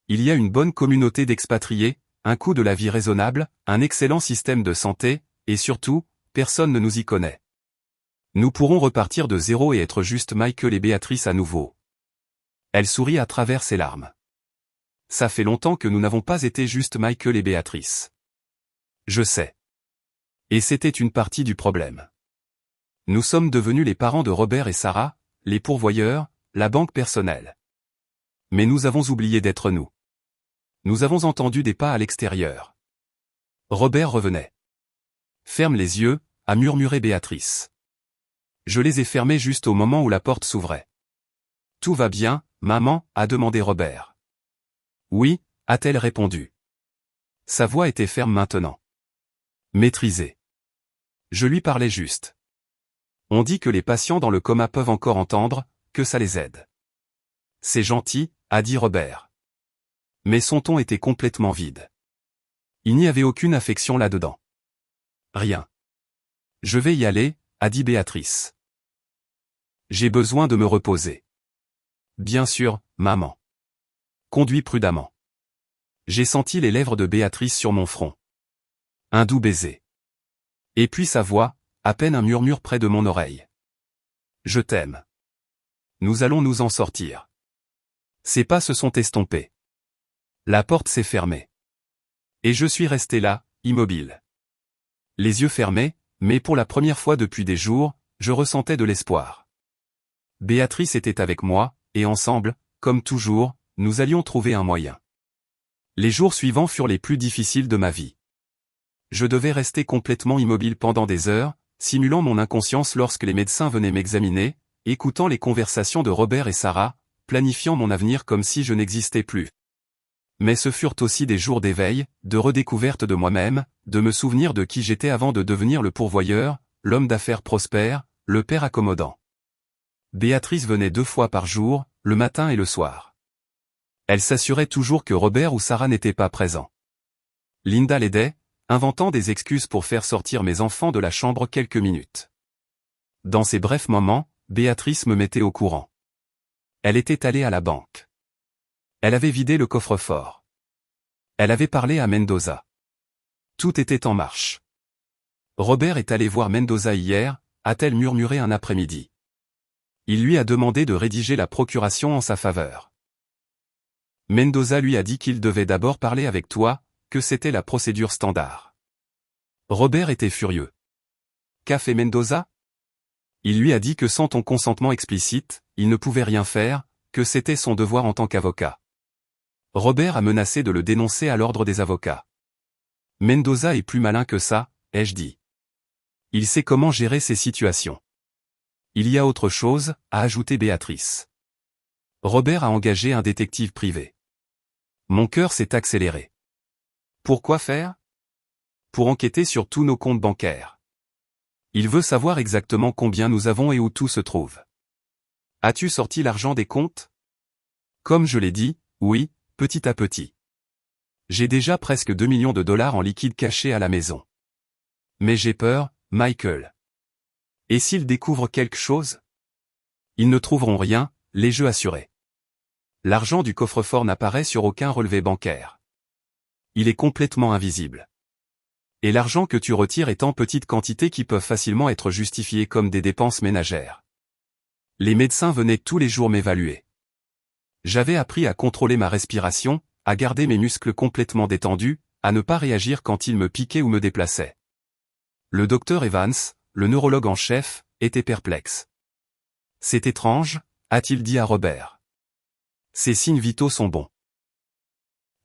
Il y a une bonne communauté d'expatriés, un coût de la vie raisonnable, un excellent système de santé, et surtout, personne ne nous y connaît. Nous pourrons repartir de zéro et être juste Michael et Béatrice à nouveau. Elle sourit à travers ses larmes. Ça fait longtemps que nous n'avons pas été juste Michael et Béatrice. Je sais. Et c'était une partie du problème. Nous sommes devenus les parents de Robert et Sarah, les pourvoyeurs, la banque personnelle. Mais nous avons oublié d'être nous. Nous avons entendu des pas à l'extérieur. Robert revenait. Ferme les yeux, a murmuré Béatrice. Je les ai fermés juste au moment où la porte s'ouvrait. Tout va bien, maman, a demandé Robert. Oui, a-t-elle répondu. Sa voix était ferme maintenant. Maîtrisée. Je lui parlais juste. On dit que les patients dans le coma peuvent encore entendre, que ça les aide. C'est gentil, a dit Robert. Mais son ton était complètement vide. Il n'y avait aucune affection là-dedans. Rien. Je vais y aller, a dit Béatrice. J'ai besoin de me reposer. Bien sûr, maman. Conduis prudemment. J'ai senti les lèvres de Béatrice sur mon front. Un doux baiser. Et puis sa voix, à peine un murmure près de mon oreille. Je t'aime. Nous allons nous en sortir. Ses pas se sont estompés. La porte s'est fermée. Et je suis resté là, immobile. Les yeux fermés, mais pour la première fois depuis des jours, je ressentais de l'espoir. Béatrice était avec moi, et ensemble, comme toujours, nous allions trouver un moyen. Les jours suivants furent les plus difficiles de ma vie. Je devais rester complètement immobile pendant des heures, simulant mon inconscience lorsque les médecins venaient m'examiner, écoutant les conversations de Robert et Sarah, planifiant mon avenir comme si je n'existais plus. Mais ce furent aussi des jours d'éveil, de redécouverte de moi-même, de me souvenir de qui j'étais avant de devenir le pourvoyeur, l'homme d'affaires prospère, le père accommodant. Béatrice venait 2 fois par jour, le matin et le soir. Elle s'assurait toujours que Robert ou Sarah n'étaient pas présents. Linda l'aidait, inventant des excuses pour faire sortir mes enfants de la chambre quelques minutes. Dans ces brefs moments, Béatrice me mettait au courant. Elle était allée à la banque. Elle avait vidé le coffre-fort. Elle avait parlé à Mendoza. Tout était en marche. Robert est allé voir Mendoza hier, a-t-elle murmuré un après-midi. Il lui a demandé de rédiger la procuration en sa faveur. Mendoza lui a dit qu'il devait d'abord parler avec toi, que c'était la procédure standard. Robert était furieux. Qu'a fait Mendoza? Il lui a dit que sans ton consentement explicite, il ne pouvait rien faire, que c'était son devoir en tant qu'avocat. Robert a menacé de le dénoncer à l'ordre des avocats. Mendoza est plus malin que ça, ai-je dit. Il sait comment gérer ces situations. Il y a autre chose, a ajouté Béatrice. Robert a engagé un détective privé. Mon cœur s'est accéléré. Pourquoi faire? Pour enquêter sur tous nos comptes bancaires. Il veut savoir exactement combien nous avons et où tout se trouve. As-tu sorti l'argent des comptes? Comme je l'ai dit, oui, petit à petit. J'ai déjà presque 2 millions de dollars en liquide caché à la maison. Mais j'ai peur, Michael. Et s'ils découvrent quelque chose? Ils ne trouveront rien, les jeux assurés. L'argent du coffre-fort n'apparaît sur aucun relevé bancaire. Il est complètement invisible. Et l'argent que tu retires est en petites quantités qui peuvent facilement être justifiées comme des dépenses ménagères. Les médecins venaient tous les jours m'évaluer. J'avais appris à contrôler ma respiration, à garder mes muscles complètement détendus, à ne pas réagir quand ils me piquaient ou me déplaçaient. Le docteur Evans, le neurologue en chef, était perplexe. C'est étrange, a-t-il dit à Robert. Ces signes vitaux sont bons.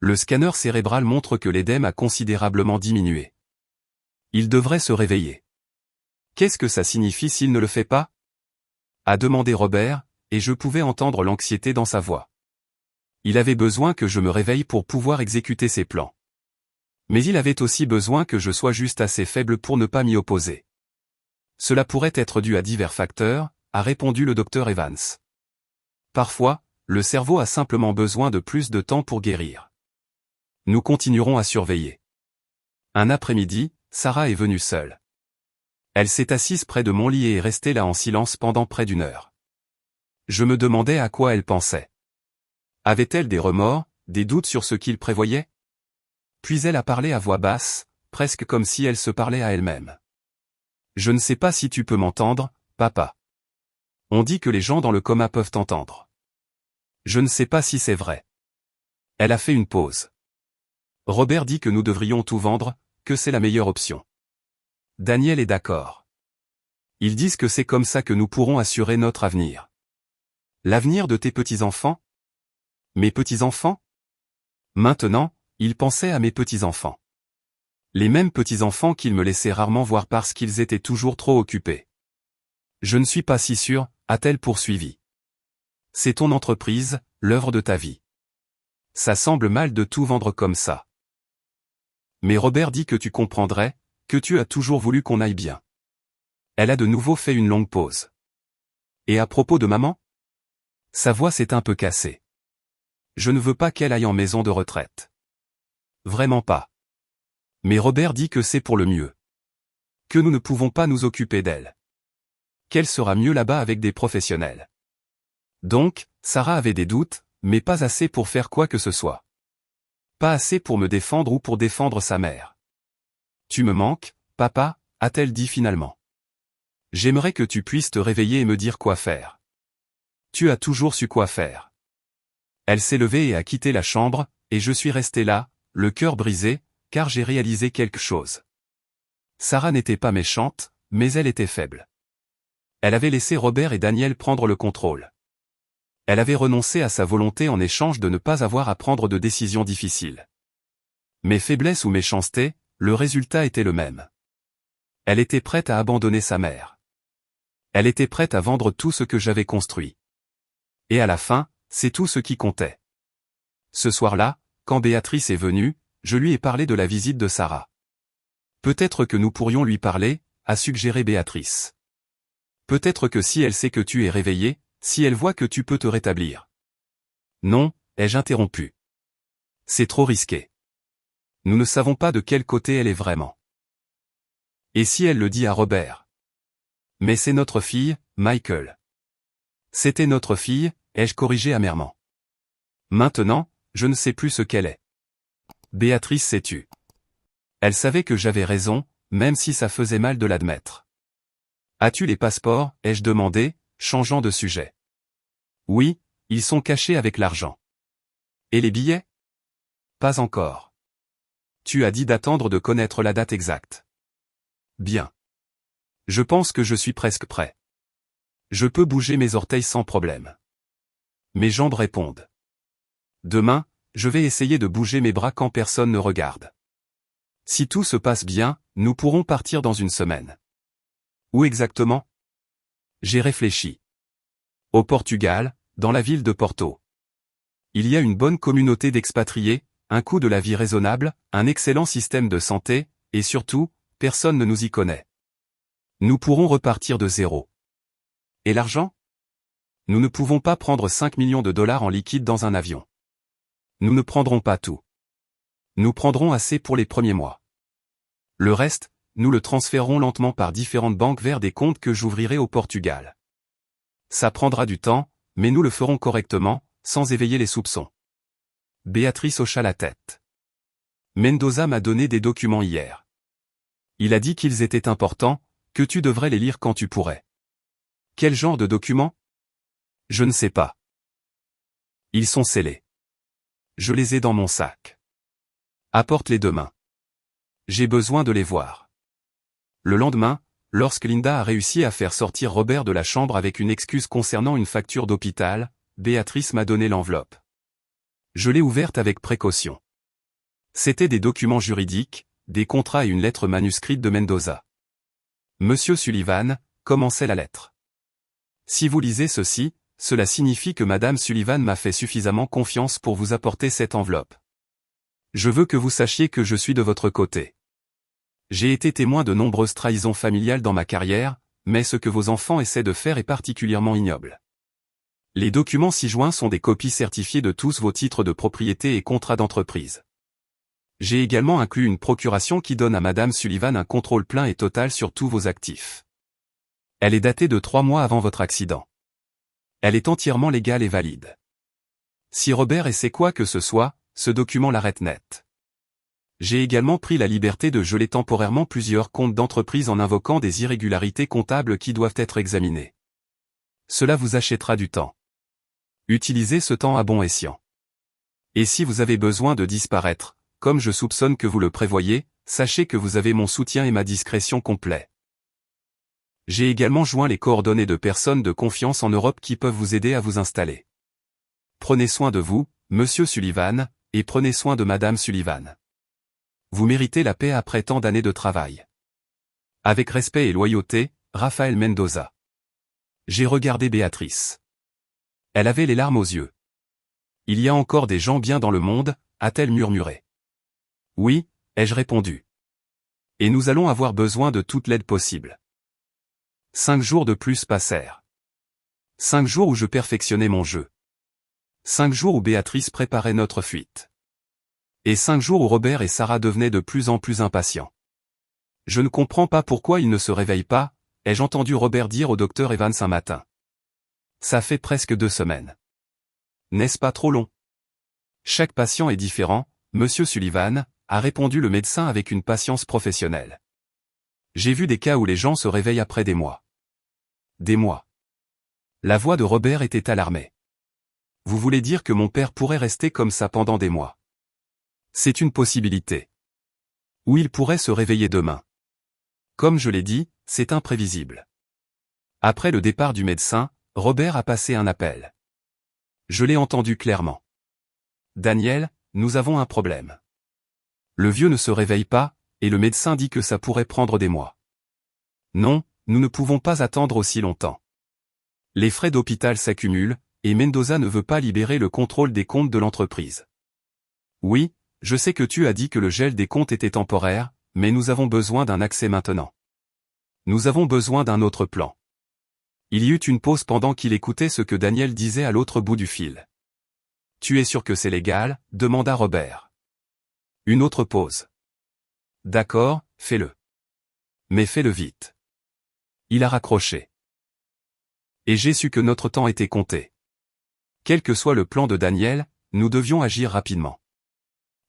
Le scanner cérébral montre que l'édème a considérablement diminué. Il devrait se réveiller. Qu'est-ce que ça signifie s'il ne le fait pas? A demandé Robert, et je pouvais entendre l'anxiété dans sa voix. Il avait besoin que je me réveille pour pouvoir exécuter ses plans. Mais il avait aussi besoin que je sois juste assez faible pour ne pas m'y opposer. Cela pourrait être dû à divers facteurs, a répondu le docteur Evans. Parfois, le cerveau a simplement besoin de plus de temps pour guérir. Nous continuerons à surveiller. Un après-midi, Sarah est venue seule. Elle s'est assise près de mon lit et est restée là en silence pendant près d'1 heure. Je me demandais à quoi elle pensait. Avait-elle des remords, des doutes sur ce qu'il prévoyait? Puis elle a parlé à voix basse, presque comme si elle se parlait à elle-même. Je ne sais pas si tu peux m'entendre, papa. On dit que les gens dans le coma peuvent entendre. Je ne sais pas si c'est vrai. Elle a fait une pause. Robert dit que nous devrions tout vendre, que c'est la meilleure option. Daniel est d'accord. Ils disent que c'est comme ça que nous pourrons assurer notre avenir. L'avenir de tes petits-enfants? Mes petits-enfants? Maintenant, il pensait à mes petits-enfants. Les mêmes petits-enfants qu'il me laissait rarement voir parce qu'ils étaient toujours trop occupés. Je ne suis pas si sûr, a-t-elle poursuivi. C'est ton entreprise, l'œuvre de ta vie. Ça semble mal de tout vendre comme ça. Mais Robert dit que tu comprendrais, que tu as toujours voulu qu'on aille bien. Elle a de nouveau fait une longue pause. Et à propos de maman? Sa voix s'est un peu cassée. Je ne veux pas qu'elle aille en maison de retraite. Vraiment pas. Mais Robert dit que c'est pour le mieux. Que nous ne pouvons pas nous occuper d'elle. Qu'elle sera mieux là-bas avec des professionnels. Donc, Sarah avait des doutes, mais pas assez pour faire quoi que ce soit. Pas assez pour me défendre ou pour défendre sa mère. Tu me manques, papa, a-t-elle dit finalement. J'aimerais que tu puisses te réveiller et me dire quoi faire. Tu as toujours su quoi faire. Elle s'est levée et a quitté la chambre, et je suis resté là, le cœur brisé, car j'ai réalisé quelque chose. Sarah n'était pas méchante, mais elle était faible. Elle avait laissé Robert et Daniel prendre le contrôle. Elle avait renoncé à sa volonté en échange de ne pas avoir à prendre de décisions difficiles. Mais faiblesse ou méchanceté, le résultat était le même. Elle était prête à abandonner sa mère. Elle était prête à vendre tout ce que j'avais construit. Et à la fin, c'est tout ce qui comptait. Ce soir-là, quand Béatrice est venue, je lui ai parlé de la visite de Sarah. Peut-être que nous pourrions lui parler, a suggéré Béatrice. Peut-être que si elle sait que tu es réveillé, si elle voit que tu peux te rétablir. Non, ai-je interrompu. C'est trop risqué. Nous ne savons pas de quel côté elle est vraiment. Et si elle le dit à Robert? Mais c'est notre fille, Michael. C'était notre fille, ai-je corrigé amèrement. Maintenant, je ne sais plus ce qu'elle est. Béatrice s'est tue. Elle savait que j'avais raison, même si ça faisait mal de l'admettre. As-tu les passeports, ai-je demandé, changeant de sujet. Oui, ils sont cachés avec l'argent. Et les billets? Pas encore. Tu as dit d'attendre de connaître la date exacte. Bien. Je pense que je suis presque prêt. Je peux bouger mes orteils sans problème. Mes jambes répondent. Demain, je vais essayer de bouger mes bras quand personne ne regarde. Si tout se passe bien, nous pourrons partir dans 1 semaine. Où exactement? J'ai réfléchi. Au Portugal, dans la ville de Porto. Il y a une bonne communauté d'expatriés, un coût de la vie raisonnable, un excellent système de santé, et surtout, personne ne nous y connaît. Nous pourrons repartir de zéro. Et l'argent? Nous ne pouvons pas prendre 5 millions de dollars en liquide dans un avion. Nous ne prendrons pas tout. Nous prendrons assez pour les premiers mois. Le reste, nous le transférerons lentement par différentes banques vers des comptes que j'ouvrirai au Portugal. Ça prendra du temps, mais nous le ferons correctement, sans éveiller les soupçons. Béatrice hocha la tête. Mendoza m'a donné des documents hier. Il a dit qu'ils étaient importants, que tu devrais les lire quand tu pourrais. Quel genre de documents? Je ne sais pas. Ils sont scellés. Je les ai dans mon sac. Apporte-les demain. J'ai besoin de les voir. Le lendemain, lorsque Linda a réussi à faire sortir Robert de la chambre avec une excuse concernant une facture d'hôpital, Béatrice m'a donné l'enveloppe. Je l'ai ouverte avec précaution. C'étaient des documents juridiques, des contrats et une lettre manuscrite de Mendoza. Monsieur Sullivan, commençait la lettre. Si vous lisez ceci, cela signifie que Madame Sullivan m'a fait suffisamment confiance pour vous apporter cette enveloppe. Je veux que vous sachiez que je suis de votre côté. J'ai été témoin de nombreuses trahisons familiales dans ma carrière, mais ce que vos enfants essaient de faire est particulièrement ignoble. Les documents ci-joints sont des copies certifiées de tous vos titres de propriété et contrats d'entreprise. J'ai également inclus une procuration qui donne à Madame Sullivan un contrôle plein et total sur tous vos actifs. Elle est datée de 3 mois avant votre accident. Elle est entièrement légale et valide. Si Robert essaie quoi que ce soit, ce document l'arrête net. J'ai également pris la liberté de geler temporairement plusieurs comptes d'entreprise en invoquant des irrégularités comptables qui doivent être examinées. Cela vous achètera du temps. Utilisez ce temps à bon escient. Et si vous avez besoin de disparaître, comme je soupçonne que vous le prévoyez, sachez que vous avez mon soutien et ma discrétion complets. J'ai également joint les coordonnées de personnes de confiance en Europe qui peuvent vous aider à vous installer. Prenez soin de vous, Monsieur Sullivan, et prenez soin de Madame Sullivan. Vous méritez la paix après tant d'années de travail. Avec respect et loyauté, Rafael Mendoza. J'ai regardé Béatrice. Elle avait les larmes aux yeux. Il y a encore des gens bien dans le monde, a-t-elle murmuré. Oui, ai-je répondu. Et nous allons avoir besoin de toute l'aide possible. 5 jours de plus passèrent. 5 jours où je perfectionnais mon jeu. 5 jours où Béatrice préparait notre fuite. Et 5 jours où Robert et Sarah devenaient de plus en plus impatients. Je ne comprends pas pourquoi ils ne se réveillent pas, ai-je entendu Robert dire au docteur Evans un matin. Ça fait presque 2 semaines. N'est-ce pas trop long? Chaque patient est différent, Monsieur Sullivan, a répondu le médecin avec une patience professionnelle. J'ai vu des cas où les gens se réveillent après des mois. Des mois. La voix de Robert était alarmée. Vous voulez dire que mon père pourrait rester comme ça pendant des mois? C'est une possibilité. Ou il pourrait se réveiller demain. Comme je l'ai dit, c'est imprévisible. Après le départ du médecin, Robert a passé un appel. Je l'ai entendu clairement. Daniel, nous avons un problème. Le vieux ne se réveille pas, et le médecin dit que ça pourrait prendre des mois. Non, nous ne pouvons pas attendre aussi longtemps. Les frais d'hôpital s'accumulent, et Mendoza ne veut pas libérer le contrôle des comptes de l'entreprise. Oui, je sais que tu as dit que le gel des comptes était temporaire, mais nous avons besoin d'un accès maintenant. Nous avons besoin d'un autre plan. Il y eut une pause pendant qu'il écoutait ce que Daniel disait à l'autre bout du fil. Tu es sûr que c'est légal? Demanda Robert. Une autre pause. D'accord, fais-le. Mais fais-le vite. Il a raccroché. Et j'ai su que notre temps était compté. Quel que soit le plan de Daniel, nous devions agir rapidement.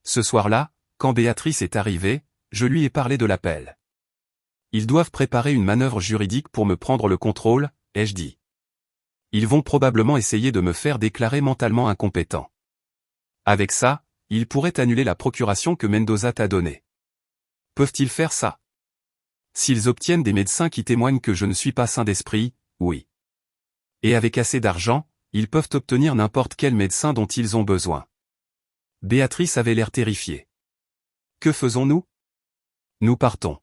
Ce soir-là, quand Béatrice est arrivée, je lui ai parlé de l'appel. Ils doivent préparer une manœuvre juridique pour me prendre le contrôle, ai-je dit. Ils vont probablement essayer de me faire déclarer mentalement incompétent. Avec ça, ils pourraient annuler la procuration que Mendoza t'a donnée. Peuvent-ils faire ça? S'ils obtiennent des médecins qui témoignent que je ne suis pas sain d'esprit, oui. Et avec assez d'argent, ils peuvent obtenir n'importe quel médecin dont ils ont besoin. Béatrice avait l'air terrifiée. Que faisons-nous? Nous partons.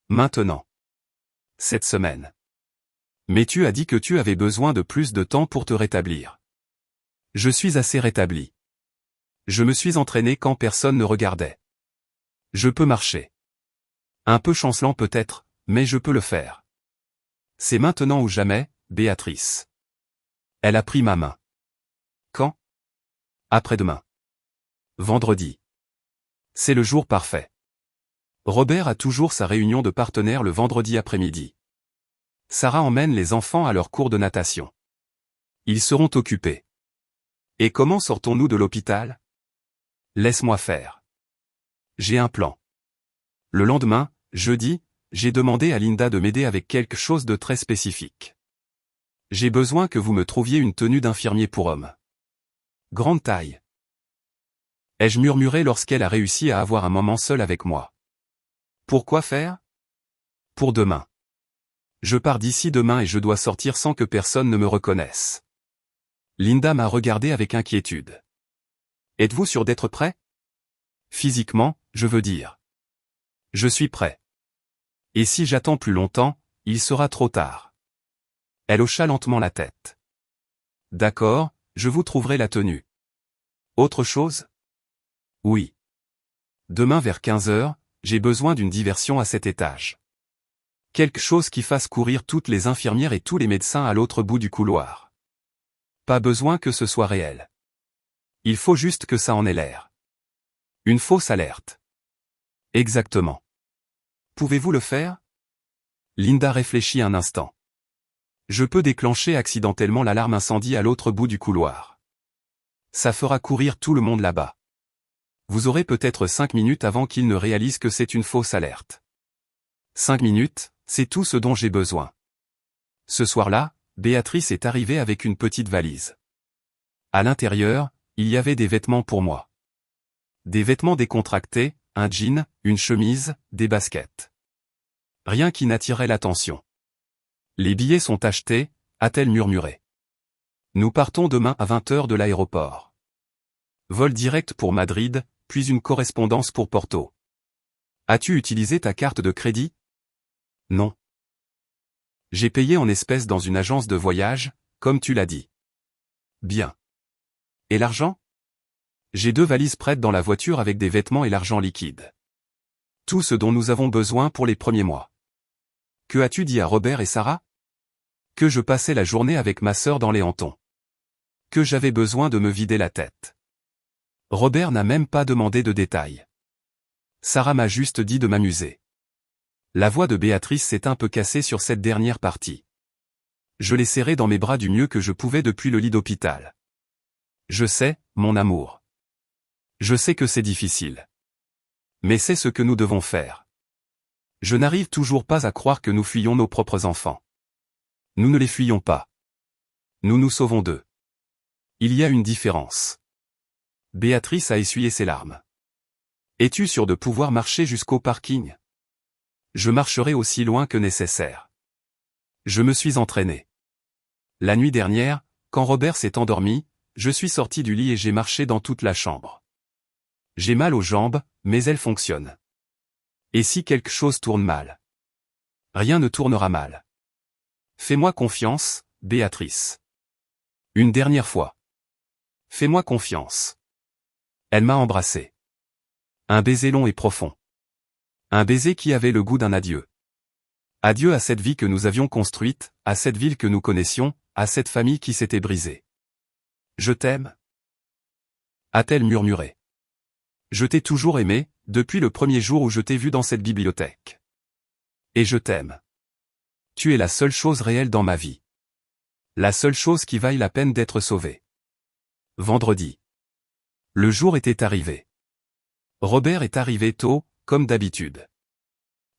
Maintenant. Cette semaine. Mais tu as dit que tu avais besoin de plus de temps pour te rétablir. Je suis assez rétabli. Je me suis entraîné quand personne ne regardait. Je peux marcher. Un peu chancelant peut-être, mais je peux le faire. C'est maintenant ou jamais, Béatrice. Elle a pris ma main. Quand? Après-demain. Vendredi. C'est le jour parfait. Robert a toujours sa réunion de partenaires le vendredi après-midi. Sarah emmène les enfants à leur cours de natation. Ils seront occupés. Et comment sortons-nous de l'hôpital? Laisse-moi faire. J'ai un plan. Le lendemain, jeudi, j'ai demandé à Linda de m'aider avec quelque chose de très spécifique. J'ai besoin que vous me trouviez une tenue d'infirmier pour homme. Grande taille. Ai-je murmuré lorsqu'elle a réussi à avoir un moment seul avec moi. Pourquoi faire? Pour demain. Je pars d'ici demain et je dois sortir sans que personne ne me reconnaisse. Linda m'a regardé avec inquiétude. Êtes-vous sûr d'être prêt? Physiquement, je veux dire. Je suis prêt. Et si j'attends plus longtemps, il sera trop tard. Elle hocha lentement la tête. D'accord, je vous trouverai la tenue. Autre chose? Oui. Demain vers 15 heures, j'ai besoin d'une diversion à cet étage. Quelque chose qui fasse courir toutes les infirmières et tous les médecins à l'autre bout du couloir. Pas besoin que ce soit réel. Il faut juste que ça en ait l'air. Une fausse alerte. Exactement. Pouvez-vous le faire? Linda réfléchit un instant. Je peux déclencher accidentellement l'alarme incendie à l'autre bout du couloir. Ça fera courir tout le monde là-bas. Vous aurez peut-être 5 minutes avant qu'il ne réalise que c'est une fausse alerte. 5 minutes, c'est tout ce dont j'ai besoin. Ce soir-là, Béatrice est arrivée avec une petite valise. À l'intérieur, il y avait des vêtements pour moi. Des vêtements décontractés, un jean, une chemise, des baskets. Rien qui n'attirait l'attention. Les billets sont achetés, a-t-elle murmuré. Nous partons demain à 20 heures de l'aéroport. Vol direct pour Madrid, puis une correspondance pour Porto. As-tu utilisé ta carte de crédit? Non. J'ai payé en espèces dans une agence de voyage, comme tu l'as dit. Bien. Et l'argent? J'ai 2 valises prêtes dans la voiture avec des vêtements et l'argent liquide. Tout ce dont nous avons besoin pour les premiers mois. Que as-tu dit à Robert et Sarah? Que je passais la journée avec ma sœur dans les hantons. Que j'avais besoin de me vider la tête. Robert n'a même pas demandé de détails. Sarah m'a juste dit de m'amuser. La voix de Béatrice s'est un peu cassée sur cette dernière partie. Je l'ai serrée dans mes bras du mieux que je pouvais depuis le lit d'hôpital. Je sais, mon amour. Je sais que c'est difficile. Mais c'est ce que nous devons faire. Je n'arrive toujours pas à croire que nous fuyons nos propres enfants. Nous ne les fuyons pas. Nous nous sauvons d'eux. Il y a une différence. Béatrice a essuyé ses larmes. Es-tu sûr de pouvoir marcher jusqu'au parking? Je marcherai aussi loin que nécessaire. Je me suis entraîné. La nuit dernière, quand Robert s'est endormi, je suis sorti du lit et j'ai marché dans toute la chambre. J'ai mal aux jambes, mais elles fonctionnent. Et si quelque chose tourne mal? Rien ne tournera mal. Fais-moi confiance, Béatrice. Une dernière fois. Fais-moi confiance. Elle m'a embrassé. Un baiser long et profond. Un baiser qui avait le goût d'un adieu. Adieu à cette vie que nous avions construite, à cette ville que nous connaissions, à cette famille qui s'était brisée. Je t'aime? A-t-elle murmuré. Je t'ai toujours aimé, depuis le premier jour où je t'ai vu dans cette bibliothèque. Et je t'aime. Tu es la seule chose réelle dans ma vie. La seule chose qui vaille la peine d'être sauvée. Vendredi. Le jour était arrivé. Robert est arrivé tôt, comme d'habitude.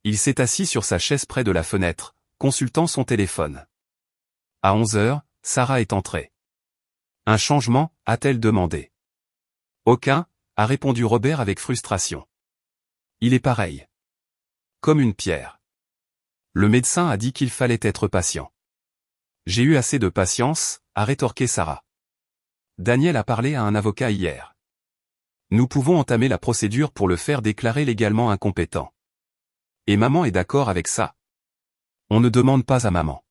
Il s'est assis sur sa chaise près de la fenêtre, consultant son téléphone. À 11 heures, Sarah est entrée. Un changement, a-t-elle demandé. Aucun, a répondu Robert avec frustration. Il est pareil. Comme une pierre. Le médecin a dit qu'il fallait être patient. J'ai eu assez de patience, a rétorqué Sarah. Daniel a parlé à un avocat hier. Nous pouvons entamer la procédure pour le faire déclarer légalement incompétent. Et maman est d'accord avec ça. On ne demande pas à maman.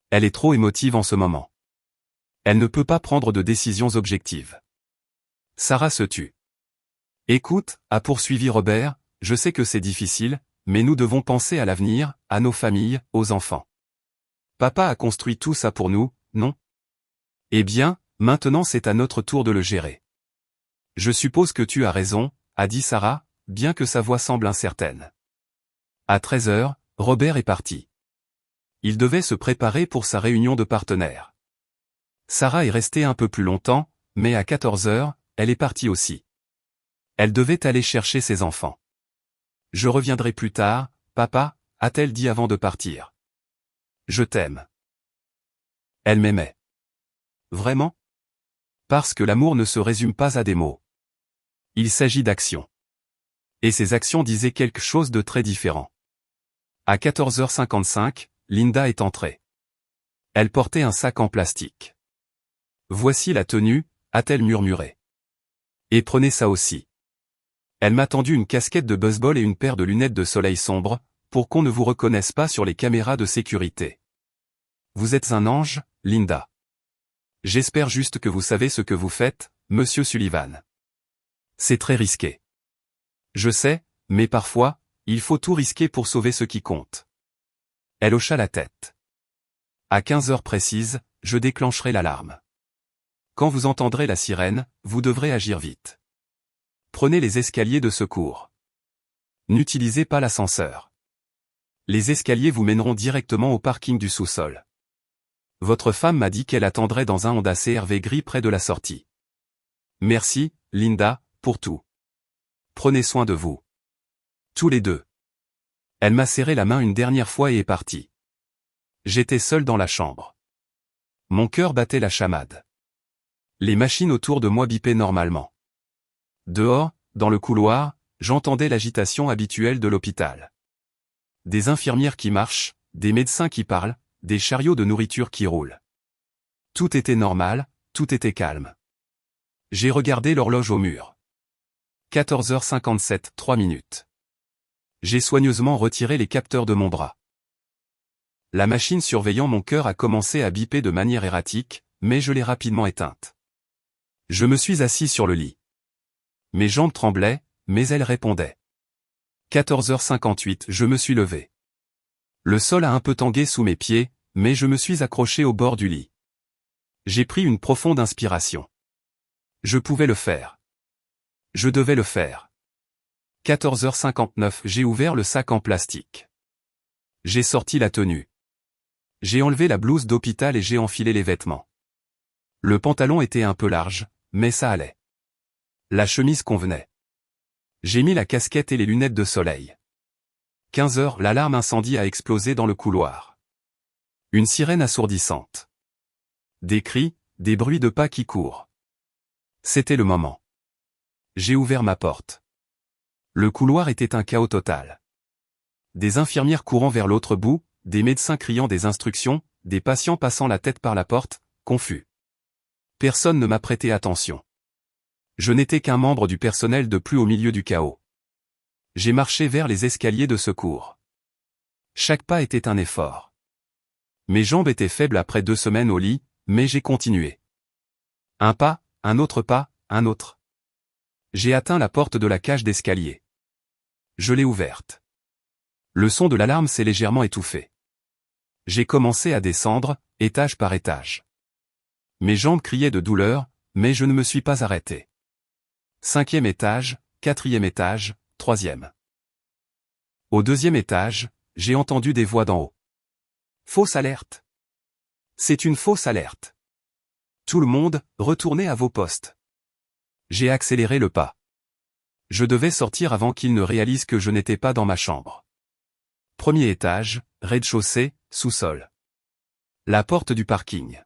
Elle est trop émotive en ce moment. Elle ne peut pas prendre de décisions objectives. Sarah se tut. Écoute, a poursuivi Robert, je sais que c'est difficile, mais nous devons penser à l'avenir, à nos familles, aux enfants. Papa a construit tout ça pour nous, non? Eh bien, maintenant c'est à notre tour de le gérer. Je suppose que tu as raison, a dit Sarah, bien que sa voix semble incertaine. À 13 heures, Robert est parti. Il devait se préparer pour sa réunion de partenaires. Sarah est restée un peu plus longtemps, mais à 14 heures, elle est partie aussi. Elle devait aller chercher ses enfants. Je reviendrai plus tard, papa, a-t-elle dit avant de partir. Je t'aime. Elle m'aimait. Vraiment? Parce que l'amour ne se résume pas à des mots. Il s'agit d'actions. Et ces actions disaient quelque chose de très différent. À 14h55, Linda est entrée. Elle portait un sac en plastique. Voici la tenue, a-t-elle murmuré. Et prenez ça aussi. Elle m'a tendu une casquette de baseball et une paire de lunettes de soleil sombre, pour qu'on ne vous reconnaisse pas sur les caméras de sécurité. Vous êtes un ange, Linda. J'espère juste que vous savez ce que vous faites, monsieur Sullivan. C'est très risqué. Je sais, mais parfois, il faut tout risquer pour sauver ce qui compte. Elle hocha la tête. À 15 heures précises, je déclencherai l'alarme. Quand vous entendrez la sirène, vous devrez agir vite. Prenez les escaliers de secours. N'utilisez pas l'ascenseur. Les escaliers vous mèneront directement au parking du sous-sol. Votre femme m'a dit qu'elle attendrait dans un Honda CR-V gris près de la sortie. Merci, Linda, pour tout. Prenez soin de vous. Tous les deux. Elle m'a serré la main une dernière fois et est partie. J'étais seul dans la chambre. Mon cœur battait la chamade. Les machines autour de moi bipaient normalement. Dehors, dans le couloir, j'entendais l'agitation habituelle de l'hôpital. Des infirmières qui marchent, des médecins qui parlent, des chariots de nourriture qui roulent. Tout était normal, tout était calme. J'ai regardé l'horloge au mur. 14h57, 3 minutes. J'ai soigneusement retiré les capteurs de mon bras. La machine surveillant mon cœur a commencé à biper de manière erratique, mais je l'ai rapidement éteinte. Je me suis assis sur le lit. Mes jambes tremblaient, mais elles répondaient. 14h58, je me suis levé. Le sol a un peu tangué sous mes pieds, mais je me suis accroché au bord du lit. J'ai pris une profonde inspiration. Je pouvais le faire. Je devais le faire. 14h59, j'ai ouvert le sac en plastique. J'ai sorti la tenue. J'ai enlevé la blouse d'hôpital et j'ai enfilé les vêtements. Le pantalon était un peu large, mais ça allait. La chemise convenait. J'ai mis la casquette et les lunettes de soleil. 15 heures, l'alarme incendie a explosé dans le couloir. Une sirène assourdissante. Des cris, des bruits de pas qui courent. C'était le moment. J'ai ouvert ma porte. Le couloir était un chaos total. Des infirmières courant vers l'autre bout, des médecins criant des instructions, des patients passant la tête par la porte, confus. Personne ne m'a prêté attention. Je n'étais qu'un membre du personnel de plus au milieu du chaos. J'ai marché vers les escaliers de secours. Chaque pas était un effort. Mes jambes étaient faibles après 2 semaines au lit, mais j'ai continué. Un pas, un autre pas, un autre. J'ai atteint la porte de la cage d'escalier. Je l'ai ouverte. Le son de l'alarme s'est légèrement étouffé. J'ai commencé à descendre, étage par étage. Mes jambes criaient de douleur, mais je ne me suis pas arrêté. 5e étage, 4e étage, 3e. Au 2e étage, j'ai entendu des voix d'en haut. Fausse alerte. C'est une fausse alerte. Tout le monde, retournez à vos postes. J'ai accéléré le pas. Je devais sortir avant qu'ils ne réalisent que je n'étais pas dans ma chambre. 1er étage, rez-de-chaussée, sous-sol. La porte du parking.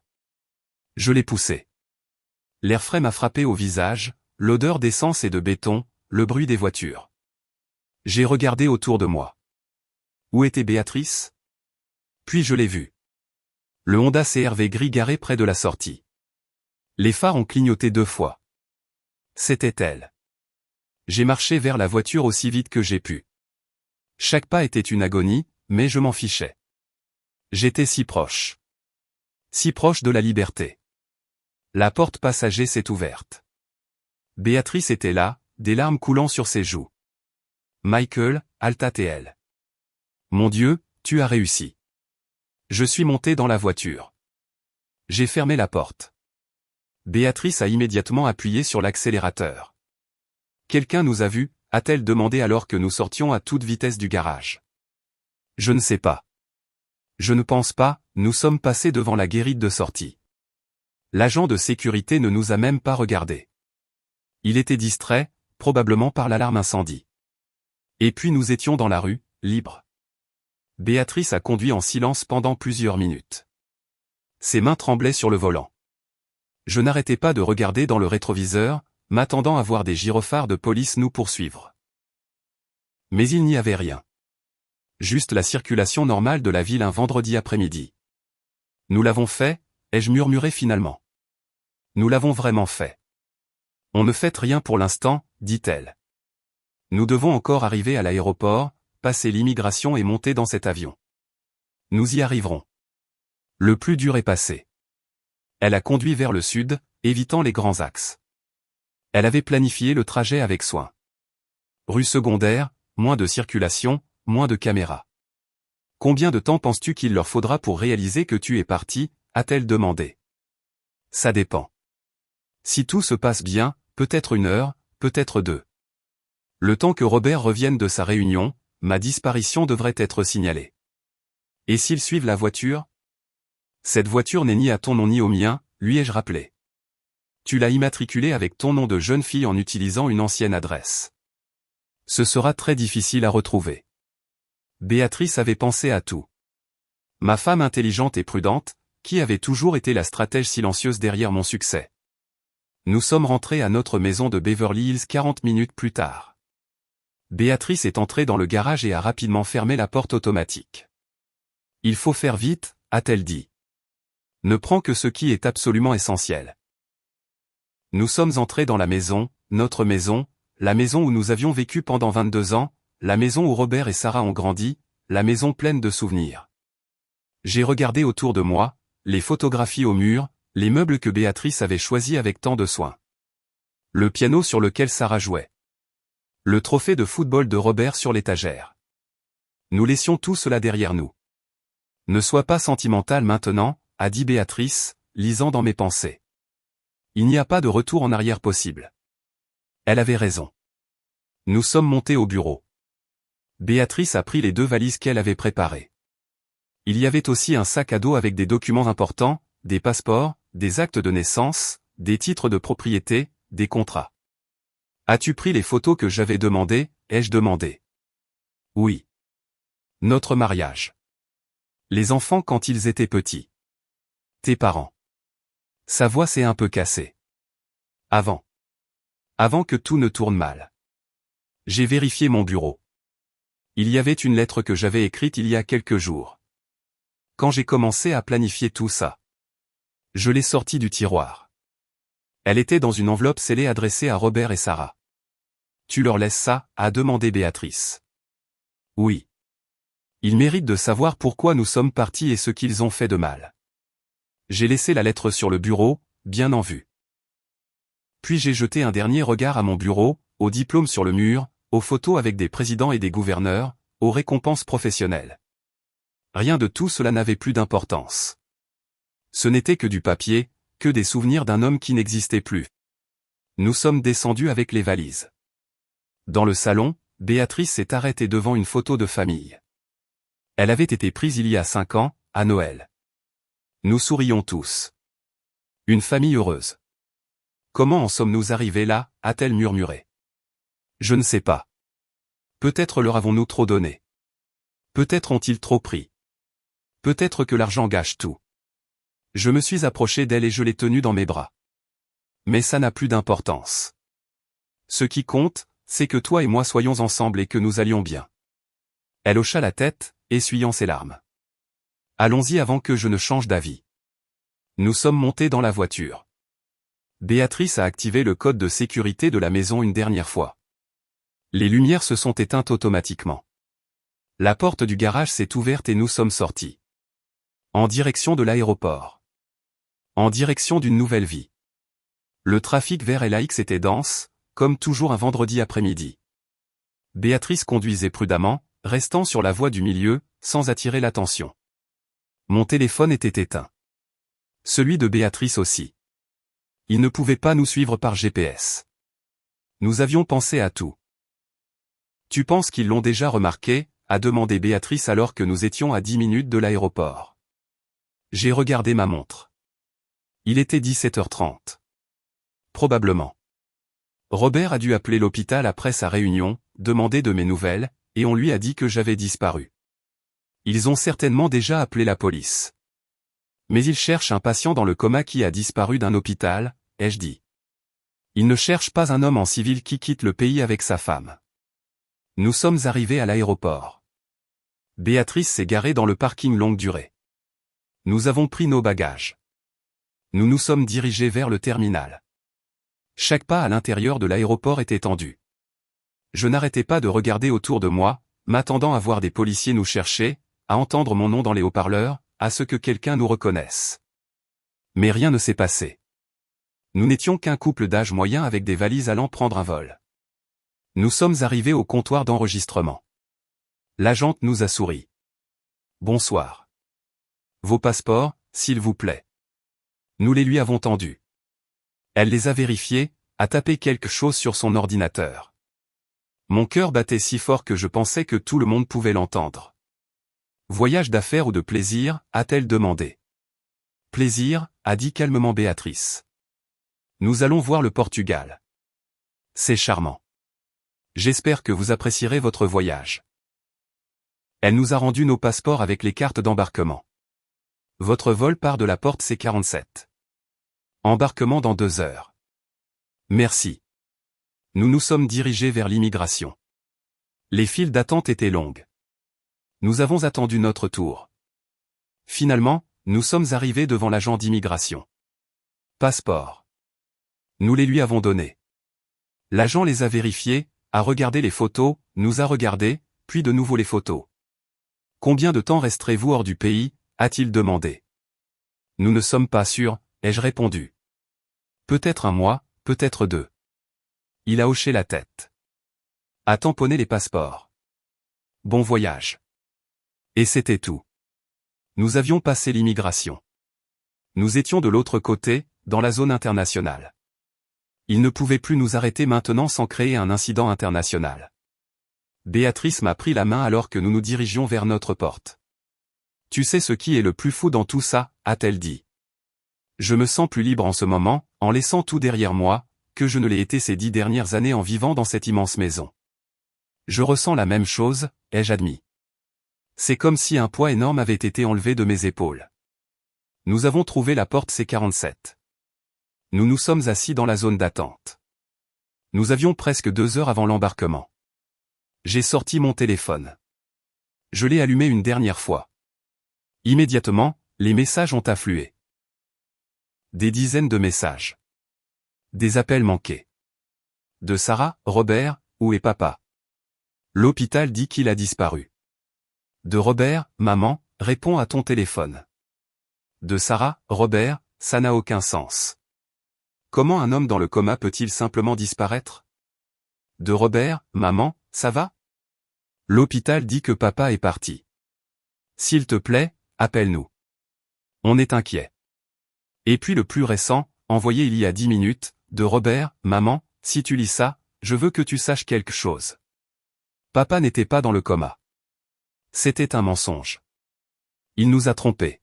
Je l'ai poussée. L'air frais m'a frappé au visage, l'odeur d'essence et de béton, le bruit des voitures. J'ai regardé autour de moi. Où était Béatrice? Puis je l'ai vue. Le Honda CR-V gris garé près de la sortie. Les phares ont clignoté 2 fois. C'était elle. J'ai marché vers la voiture aussi vite que j'ai pu. Chaque pas était une agonie, mais je m'en fichais. J'étais si proche. Si proche de la liberté. La porte passager s'est ouverte. Béatrice était là, des larmes coulant sur ses joues. Michael, Alta TL. Mon Dieu, tu as réussi. Je suis monté dans la voiture. J'ai fermé la porte. Béatrice a immédiatement appuyé sur l'accélérateur. Quelqu'un nous a vus, a-t-elle demandé alors que nous sortions à toute vitesse du garage. Je ne sais pas. Je ne pense pas, nous sommes passés devant la guérite de sortie. L'agent de sécurité ne nous a même pas regardés. Il était distrait, probablement par l'alarme incendie. Et puis nous étions dans la rue, libres. Béatrice a conduit en silence pendant plusieurs minutes. Ses mains tremblaient sur le volant. Je n'arrêtais pas de regarder dans le rétroviseur, m'attendant à voir des gyrophares de police nous poursuivre. Mais il n'y avait rien. Juste la circulation normale de la ville un vendredi après-midi. Nous l'avons fait, ai-je murmuré finalement. Nous l'avons vraiment fait. On ne fait rien pour l'instant, dit-elle. Nous devons encore arriver à l'aéroport, passer l'immigration et monter dans cet avion. Nous y arriverons. Le plus dur est passé. Elle a conduit vers le sud, évitant les grands axes. Elle avait planifié le trajet avec soin. Rue secondaire, moins de circulation, moins de caméras. Combien de temps penses-tu qu'il leur faudra pour réaliser que tu es parti, a-t-elle demandé. Ça dépend. Si tout se passe bien, peut-être 1 heure, peut-être 2. Le temps que Robert revienne de sa réunion, ma disparition devrait être signalée. Et s'ils suivent la voiture? Cette voiture n'est ni à ton nom ni au mien, lui ai-je rappelé. Tu l'as immatriculée avec ton nom de jeune fille en utilisant une ancienne adresse. Ce sera très difficile à retrouver. Béatrice avait pensé à tout. Ma femme intelligente et prudente, qui avait toujours été la stratège silencieuse derrière mon succès. Nous sommes rentrés à notre maison de Beverly Hills 40 minutes plus tard. Béatrice est entrée dans le garage et a rapidement fermé la porte automatique. Il faut faire vite, a-t-elle dit. Ne prends que ce qui est absolument essentiel. Nous sommes entrés dans la maison, notre maison, la maison où nous avions vécu pendant 22 ans, la maison où Robert et Sarah ont grandi, la maison pleine de souvenirs. J'ai regardé autour de moi, les photographies au mur, les meubles que Béatrice avait choisis avec tant de soin. Le piano sur lequel Sarah jouait. Le trophée de football de Robert sur l'étagère. Nous laissions tout cela derrière nous. Ne sois pas sentimental maintenant, a dit Béatrice, lisant dans mes pensées. Il n'y a pas de retour en arrière possible. Elle avait raison. Nous sommes montés au bureau. Béatrice a pris les 2 valises qu'elle avait préparées. Il y avait aussi un sac à dos avec des documents importants, des passeports, des actes de naissance, des titres de propriété, des contrats. As-tu pris les photos que j'avais demandées, ai-je demandé. Oui. Notre mariage. Les enfants quand ils étaient petits. Tes parents. Sa voix s'est un peu cassée. Avant. Avant que tout ne tourne mal. J'ai vérifié mon bureau. Il y avait une lettre que j'avais écrite il y a quelques jours. Quand j'ai commencé à planifier tout ça. Je l'ai sortie du tiroir. Elle était dans une enveloppe scellée adressée à Robert et Sarah. Tu leur laisses ça, a demandé Béatrice. Oui. Ils méritent de savoir pourquoi nous sommes partis et ce qu'ils ont fait de mal. J'ai laissé la lettre sur le bureau, bien en vue. Puis j'ai jeté un dernier regard à mon bureau, aux diplômes sur le mur, aux photos avec des présidents et des gouverneurs, aux récompenses professionnelles. Rien de tout cela n'avait plus d'importance. Ce n'était que du papier, que des souvenirs d'un homme qui n'existait plus. Nous sommes descendus avec les valises. Dans le salon, Béatrice s'est arrêtée devant une photo de famille. Elle avait été prise il y a 5 ans, à Noël. Nous sourions tous. Une famille heureuse. Comment en sommes-nous arrivés là, a-t-elle murmuré. Je ne sais pas. Peut-être leur avons-nous trop donné. Peut-être ont-ils trop pris. Peut-être que l'argent gâche tout. Je me suis approché d'elle et je l'ai tenue dans mes bras. Mais ça n'a plus d'importance. Ce qui compte, c'est que toi et moi soyons ensemble et que nous allions bien. Elle hocha la tête, essuyant ses larmes. Allons-y avant que je ne change d'avis. Nous sommes montés dans la voiture. Béatrice a activé le code de sécurité de la maison une dernière fois. Les lumières se sont éteintes automatiquement. La porte du garage s'est ouverte et nous sommes sortis. En direction de l'aéroport. En direction d'une nouvelle vie. Le trafic vers LAX était dense, comme toujours un vendredi après-midi. Béatrice conduisait prudemment, restant sur la voie du milieu, sans attirer l'attention. Mon téléphone était éteint. Celui de Béatrice aussi. Il ne pouvait pas nous suivre par GPS. Nous avions pensé à tout. Tu penses qu'ils l'ont déjà remarqué, a demandé Béatrice alors que nous étions à 10 minutes de l'aéroport. J'ai regardé ma montre. Il était 17h30. Probablement. Robert a dû appeler l'hôpital après sa réunion, demander de mes nouvelles, et on lui a dit que j'avais disparu. Ils ont certainement déjà appelé la police. Mais ils cherchent un patient dans le coma qui a disparu d'un hôpital, ai-je dit. Ils ne cherchent pas un homme en civil qui quitte le pays avec sa femme. Nous sommes arrivés à l'aéroport. Béatrice s'est garée dans le parking longue durée. Nous avons pris nos bagages. Nous nous sommes dirigés vers le terminal. Chaque pas à l'intérieur de l'aéroport était tendu. Je n'arrêtais pas de regarder autour de moi, m'attendant à voir des policiers nous chercher, à entendre mon nom dans les haut-parleurs, à ce que quelqu'un nous reconnaisse. Mais rien ne s'est passé. Nous n'étions qu'un couple d'âge moyen avec des valises allant prendre un vol. Nous sommes arrivés au comptoir d'enregistrement. L'agente nous a souri. Bonsoir. Vos passeports, s'il vous plaît. Nous les lui avons tendus. Elle les a vérifiés, a tapé quelque chose sur son ordinateur. Mon cœur battait si fort que je pensais que tout le monde pouvait l'entendre. Voyage d'affaires ou de plaisir, a-t-elle demandé. Plaisir, a dit calmement Béatrice. Nous allons voir le Portugal. C'est charmant. J'espère que vous apprécierez votre voyage. Elle nous a rendu nos passeports avec les cartes d'embarquement. Votre vol part de la porte C47. Embarquement dans 2 heures. Merci. Nous nous sommes dirigés vers l'immigration. Les files d'attente étaient longues. Nous avons attendu notre tour. Finalement, nous sommes arrivés devant l'agent d'immigration. Passeport. Nous les lui avons donnés. L'agent les a vérifiés, a regardé les photos, nous a regardés, puis de nouveau les photos. Combien de temps resterez-vous hors du pays, a-t-il demandé. Nous ne sommes pas sûrs, ai-je répondu. Peut-être 1 mois, peut-être 2. Il a hoché la tête. A tamponné les passeports. Bon voyage. Et c'était tout. Nous avions passé l'immigration. Nous étions de l'autre côté, dans la zone internationale. Il ne pouvait plus nous arrêter maintenant sans créer un incident international. Béatrice m'a pris la main alors que nous nous dirigions vers notre porte. Tu sais ce qui est le plus fou dans tout ça, a-t-elle dit. Je me sens plus libre en ce moment, en laissant tout derrière moi, que je ne l'ai été ces 10 dernières années en vivant dans cette immense maison. Je ressens la même chose, ai-je admis. C'est comme si un poids énorme avait été enlevé de mes épaules. Nous avons trouvé la porte C47. Nous nous sommes assis dans la zone d'attente. Nous avions presque 2 heures avant l'embarquement. J'ai sorti mon téléphone. Je l'ai allumé une dernière fois. Immédiatement, les messages ont afflué. Des dizaines de messages. Des appels manqués. De Sarah, Robert, où est papa? L'hôpital dit qu'il a disparu. De Robert, maman, réponds à ton téléphone. De Sarah, Robert, ça n'a aucun sens. Comment un homme dans le coma peut-il simplement disparaître? De Robert, maman, ça va? L'hôpital dit que papa est parti. S'il te plaît, appelle-nous. On est inquiet. Et puis le plus récent, envoyé il y a 10 minutes, de Robert, maman, si tu lis ça, je veux que tu saches quelque chose. Papa n'était pas dans le coma. C'était un mensonge. Il nous a trompés.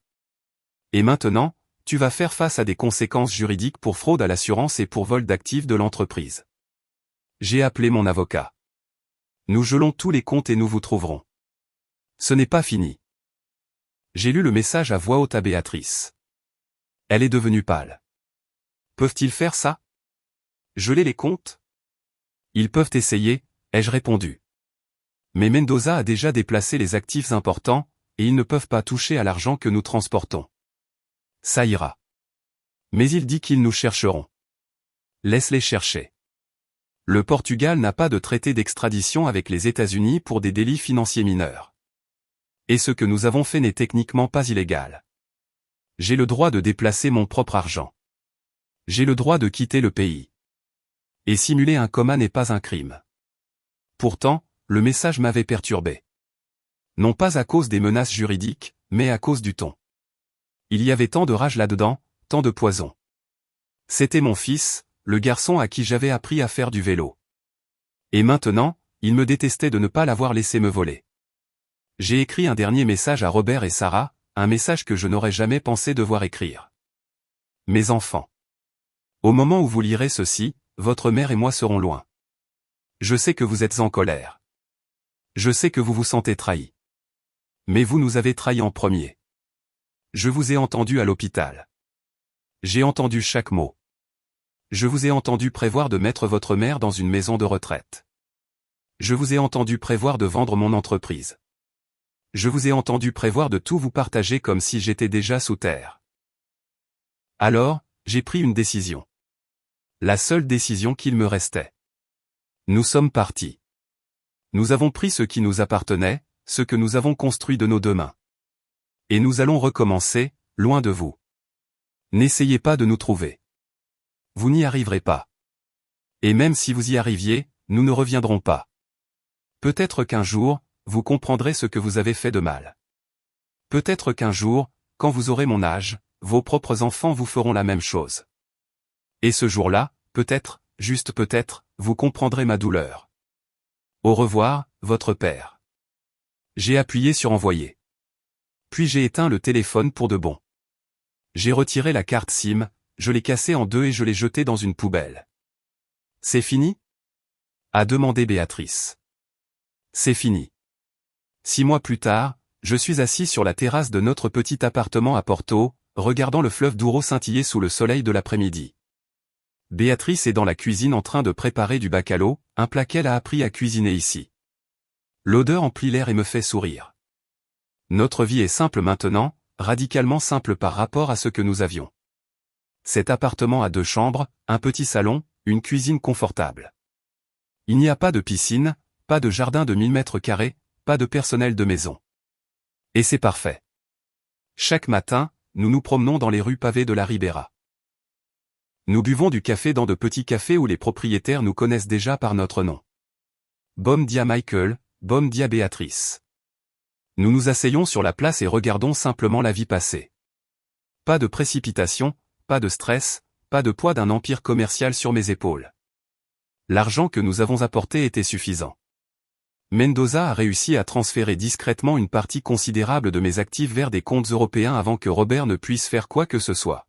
Et maintenant, tu vas faire face à des conséquences juridiques pour fraude à l'assurance et pour vol d'actifs de l'entreprise. J'ai appelé mon avocat. Nous gelons tous les comptes et nous vous trouverons. Ce n'est pas fini. J'ai lu le message à voix haute à Béatrice. Elle est devenue pâle. Peuvent-ils faire ça? Geler les comptes? Ils peuvent essayer, ai-je répondu. Mais Mendoza a déjà déplacé les actifs importants, et ils ne peuvent pas toucher à l'argent que nous transportons. Ça ira. Mais il dit qu'ils nous chercheront. Laisse-les chercher. Le Portugal n'a pas de traité d'extradition avec les États-Unis pour des délits financiers mineurs. Et ce que nous avons fait n'est techniquement pas illégal. J'ai le droit de déplacer mon propre argent. J'ai le droit de quitter le pays. Et simuler un coma n'est pas un crime. Pourtant, le message m'avait perturbé. Non pas à cause des menaces juridiques, mais à cause du ton. Il y avait tant de rage là-dedans, tant de poison. C'était mon fils, le garçon à qui j'avais appris à faire du vélo. Et maintenant, il me détestait de ne pas l'avoir laissé me voler. J'ai écrit un dernier message à Robert et Sarah, un message que je n'aurais jamais pensé devoir écrire. Mes enfants. Au moment où vous lirez ceci, votre mère et moi serons loin. Je sais que vous êtes en colère. Je sais que vous vous sentez trahi. Mais vous nous avez trahis en premier. Je vous ai entendu à l'hôpital. J'ai entendu chaque mot. Je vous ai entendu prévoir de mettre votre mère dans une maison de retraite. Je vous ai entendu prévoir de vendre mon entreprise. Je vous ai entendu prévoir de tout vous partager comme si j'étais déjà sous terre. Alors, j'ai pris une décision. La seule décision qu'il me restait. Nous sommes partis. Nous avons pris ce qui nous appartenait, ce que nous avons construit de nos deux mains. Et nous allons recommencer, loin de vous. N'essayez pas de nous trouver. Vous n'y arriverez pas. Et même si vous y arriviez, nous ne reviendrons pas. Peut-être qu'un jour, vous comprendrez ce que vous avez fait de mal. Peut-être qu'un jour, quand vous aurez mon âge, vos propres enfants vous feront la même chose. Et ce jour-là, peut-être, juste peut-être, vous comprendrez ma douleur. Au revoir, votre père. J'ai appuyé sur envoyer. Puis j'ai éteint le téléphone pour de bon. J'ai retiré la carte SIM, je l'ai cassée en deux et je l'ai jetée dans une poubelle. C'est fini ? A demandé Béatrice. C'est fini. 6 mois plus tard, je suis assis sur la terrasse de notre petit appartement à Porto, regardant le fleuve Douro scintiller sous le soleil de l'après-midi. Béatrice est dans la cuisine en train de préparer du bacalhau, un plat qu'elle a appris à cuisiner ici. L'odeur emplit l'air et me fait sourire. Notre vie est simple maintenant, radicalement simple par rapport à ce que nous avions. Cet appartement a 2 chambres, un petit salon, une cuisine confortable. Il n'y a pas de piscine, pas de jardin de 1000 mètres carrés, pas de personnel de maison. Et c'est parfait. Chaque matin, nous nous promenons dans les rues pavées de la Ribera. Nous buvons du café dans de petits cafés où les propriétaires nous connaissent déjà par notre nom. Bom dia Michael, bom dia Béatrice. Nous nous asseyons sur la place et regardons simplement la vie passer. Pas de précipitation, pas de stress, pas de poids d'un empire commercial sur mes épaules. L'argent que nous avons apporté était suffisant. Mendoza a réussi à transférer discrètement une partie considérable de mes actifs vers des comptes européens avant que Robert ne puisse faire quoi que ce soit.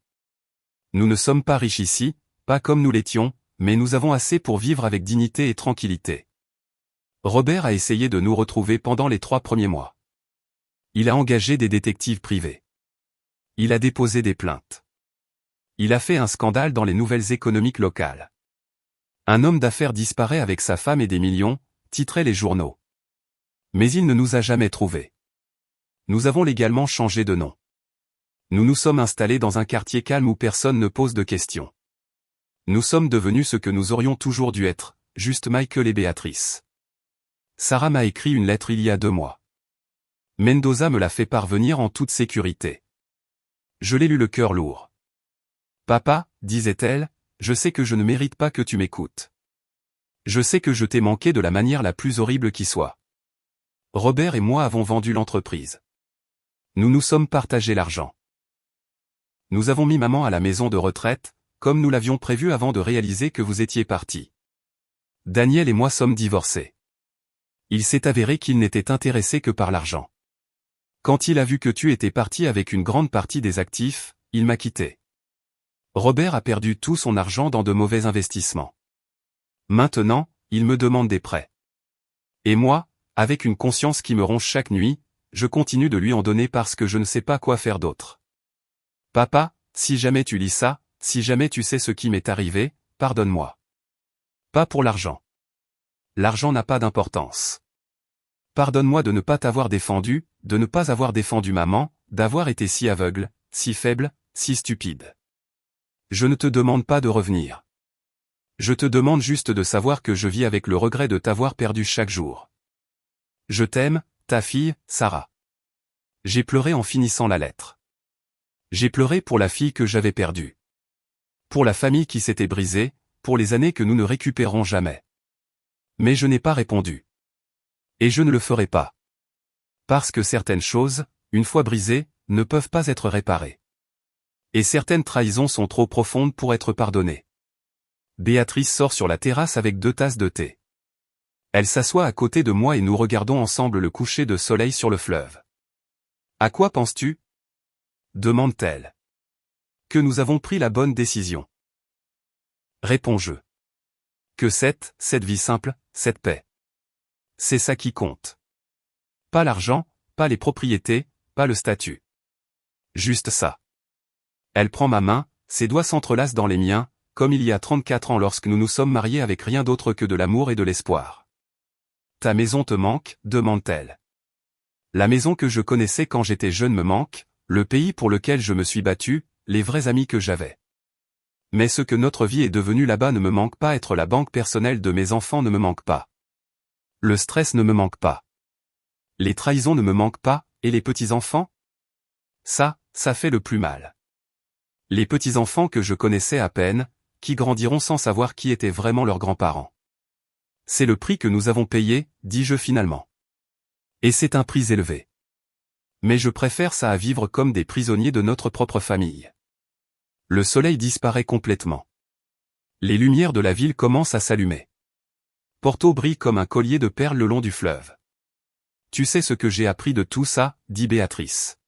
Nous ne sommes pas riches ici, pas comme nous l'étions, mais nous avons assez pour vivre avec dignité et tranquillité. Robert a essayé de nous retrouver pendant les 3 premiers mois. Il a engagé des détectives privés. Il a déposé des plaintes. Il a fait un scandale dans les nouvelles économiques locales. Un homme d'affaires disparaît avec sa femme et des millions, titraient les journaux. Mais il ne nous a jamais trouvés. Nous avons légalement changé de nom. Nous nous sommes installés dans un quartier calme où personne ne pose de questions. Nous sommes devenus ce que nous aurions toujours dû être, juste Michael et Béatrice. Sarah m'a écrit une lettre il y a 2 mois. Mendoza me l'a fait parvenir en toute sécurité. Je l'ai lu le cœur lourd. Papa, disait-elle, je sais que je ne mérite pas que tu m'écoutes. Je sais que je t'ai manqué de la manière la plus horrible qui soit. Robert et moi avons vendu l'entreprise. Nous nous sommes partagés l'argent. Nous avons mis maman à la maison de retraite, comme nous l'avions prévu avant de réaliser que vous étiez partis. Daniel et moi sommes divorcés. Il s'est avéré qu'il n'était intéressé que par l'argent. Quand il a vu que tu étais parti avec une grande partie des actifs, il m'a quitté. Robert a perdu tout son argent dans de mauvais investissements. Maintenant, il me demande des prêts. Et moi, avec une conscience qui me ronge chaque nuit, je continue de lui en donner parce que je ne sais pas quoi faire d'autre. Papa, si jamais tu lis ça, si jamais tu sais ce qui m'est arrivé, pardonne-moi. Pas pour l'argent. L'argent n'a pas d'importance. Pardonne-moi de ne pas t'avoir défendu, de ne pas avoir défendu maman, d'avoir été si aveugle, si faible, si stupide. Je ne te demande pas de revenir. Je te demande juste de savoir que je vis avec le regret de t'avoir perdu chaque jour. Je t'aime, ta fille, Sarah. J'ai pleuré en finissant la lettre. J'ai pleuré pour la fille que j'avais perdue. Pour la famille qui s'était brisée, pour les années que nous ne récupérerons jamais. Mais je n'ai pas répondu. Et je ne le ferai pas. Parce que certaines choses, une fois brisées, ne peuvent pas être réparées. Et certaines trahisons sont trop profondes pour être pardonnées. Béatrice sort sur la terrasse avec 2 tasses de thé. Elle s'assoit à côté de moi et nous regardons ensemble le coucher de soleil sur le fleuve. À quoi penses-tu ? Demande-t-elle. Que nous avons pris la bonne décision. Réponds-je. Que cette vie simple, cette paix. C'est ça qui compte. Pas l'argent, pas les propriétés, pas le statut. Juste ça. Elle prend ma main, ses doigts s'entrelacent dans les miens, comme il y a 34 ans lorsque nous nous sommes mariés avec rien d'autre que de l'amour et de l'espoir. Ta maison te manque, demande-t-elle. La maison que je connaissais quand j'étais jeune me manque, le pays pour lequel je me suis battu, les vrais amis que j'avais. Mais ce que notre vie est devenue là-bas ne me manque pas, être la banque personnelle de mes enfants ne me manque pas. Le stress ne me manque pas. Les trahisons ne me manquent pas, et les petits-enfants? Ça fait le plus mal. Les petits-enfants que je connaissais à peine, qui grandiront sans savoir qui étaient vraiment leurs grands-parents. C'est le prix que nous avons payé, dis-je finalement. Et c'est un prix élevé. Mais je préfère ça à vivre comme des prisonniers de notre propre famille. Le soleil disparaît complètement. Les lumières de la ville commencent à s'allumer. Porto brille comme un collier de perles le long du fleuve. Tu sais ce que j'ai appris de tout ça, dit Béatrice.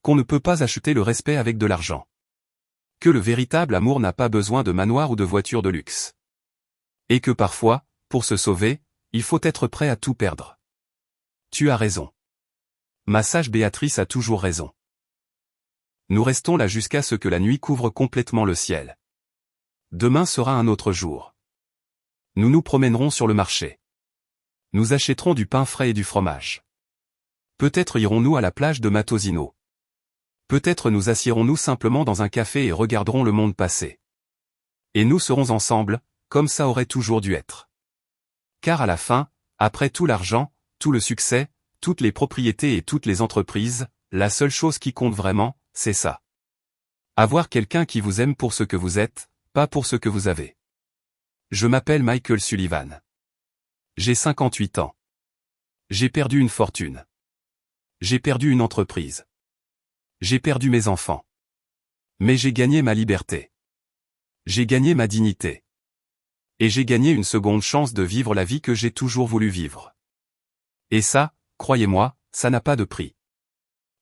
Qu'on ne peut pas acheter le respect avec de l'argent. Que le véritable amour n'a pas besoin de manoir ou de voiture de luxe. Et que parfois, pour se sauver, il faut être prêt à tout perdre. Tu as raison. Ma sage Béatrice a toujours raison. Nous restons là jusqu'à ce que la nuit couvre complètement le ciel. Demain sera un autre jour. Nous nous promènerons sur le marché. Nous achèterons du pain frais et du fromage. Peut-être irons-nous à la plage de Matosino. Peut-être nous assiérons-nous simplement dans un café et regarderons le monde passer. Et nous serons ensemble, comme ça aurait toujours dû être. Car à la fin, après tout l'argent, tout le succès, toutes les propriétés et toutes les entreprises, la seule chose qui compte vraiment, c'est ça. Avoir quelqu'un qui vous aime pour ce que vous êtes, pas pour ce que vous avez. Je m'appelle Michael Sullivan. J'ai 58 ans. J'ai perdu une fortune. J'ai perdu une entreprise. J'ai perdu mes enfants. Mais j'ai gagné ma liberté. J'ai gagné ma dignité. Et j'ai gagné une seconde chance de vivre la vie que j'ai toujours voulu vivre. Et ça, croyez-moi, ça n'a pas de prix.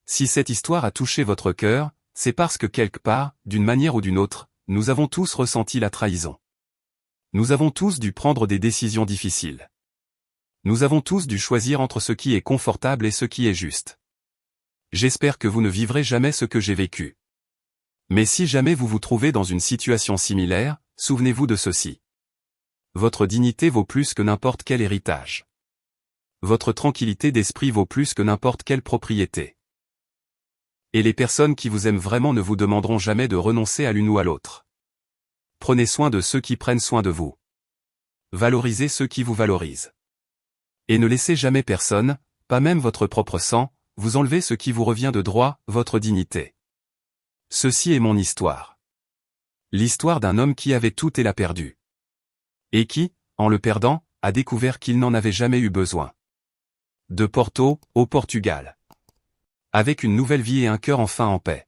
Si cette histoire a touché votre cœur, c'est parce que quelque part, d'une manière ou d'une autre, nous avons tous ressenti la trahison. Nous avons tous dû prendre des décisions difficiles. Nous avons tous dû choisir entre ce qui est confortable et ce qui est juste. J'espère que vous ne vivrez jamais ce que j'ai vécu. Mais si jamais vous vous trouvez dans une situation similaire, souvenez-vous de ceci. Votre dignité vaut plus que n'importe quel héritage. Votre tranquillité d'esprit vaut plus que n'importe quelle propriété. Et les personnes qui vous aiment vraiment ne vous demanderont jamais de renoncer à l'une ou à l'autre. Prenez soin de ceux qui prennent soin de vous. Valorisez ceux qui vous valorisent. Et ne laissez jamais personne, pas même votre propre sang, vous enlever ce qui vous revient de droit, votre dignité. Ceci est mon histoire. L'histoire d'un homme qui avait tout et l'a perdu. Et qui, en le perdant, a découvert qu'il n'en avait jamais eu besoin. De Porto, au Portugal. Avec une nouvelle vie et un cœur enfin en paix.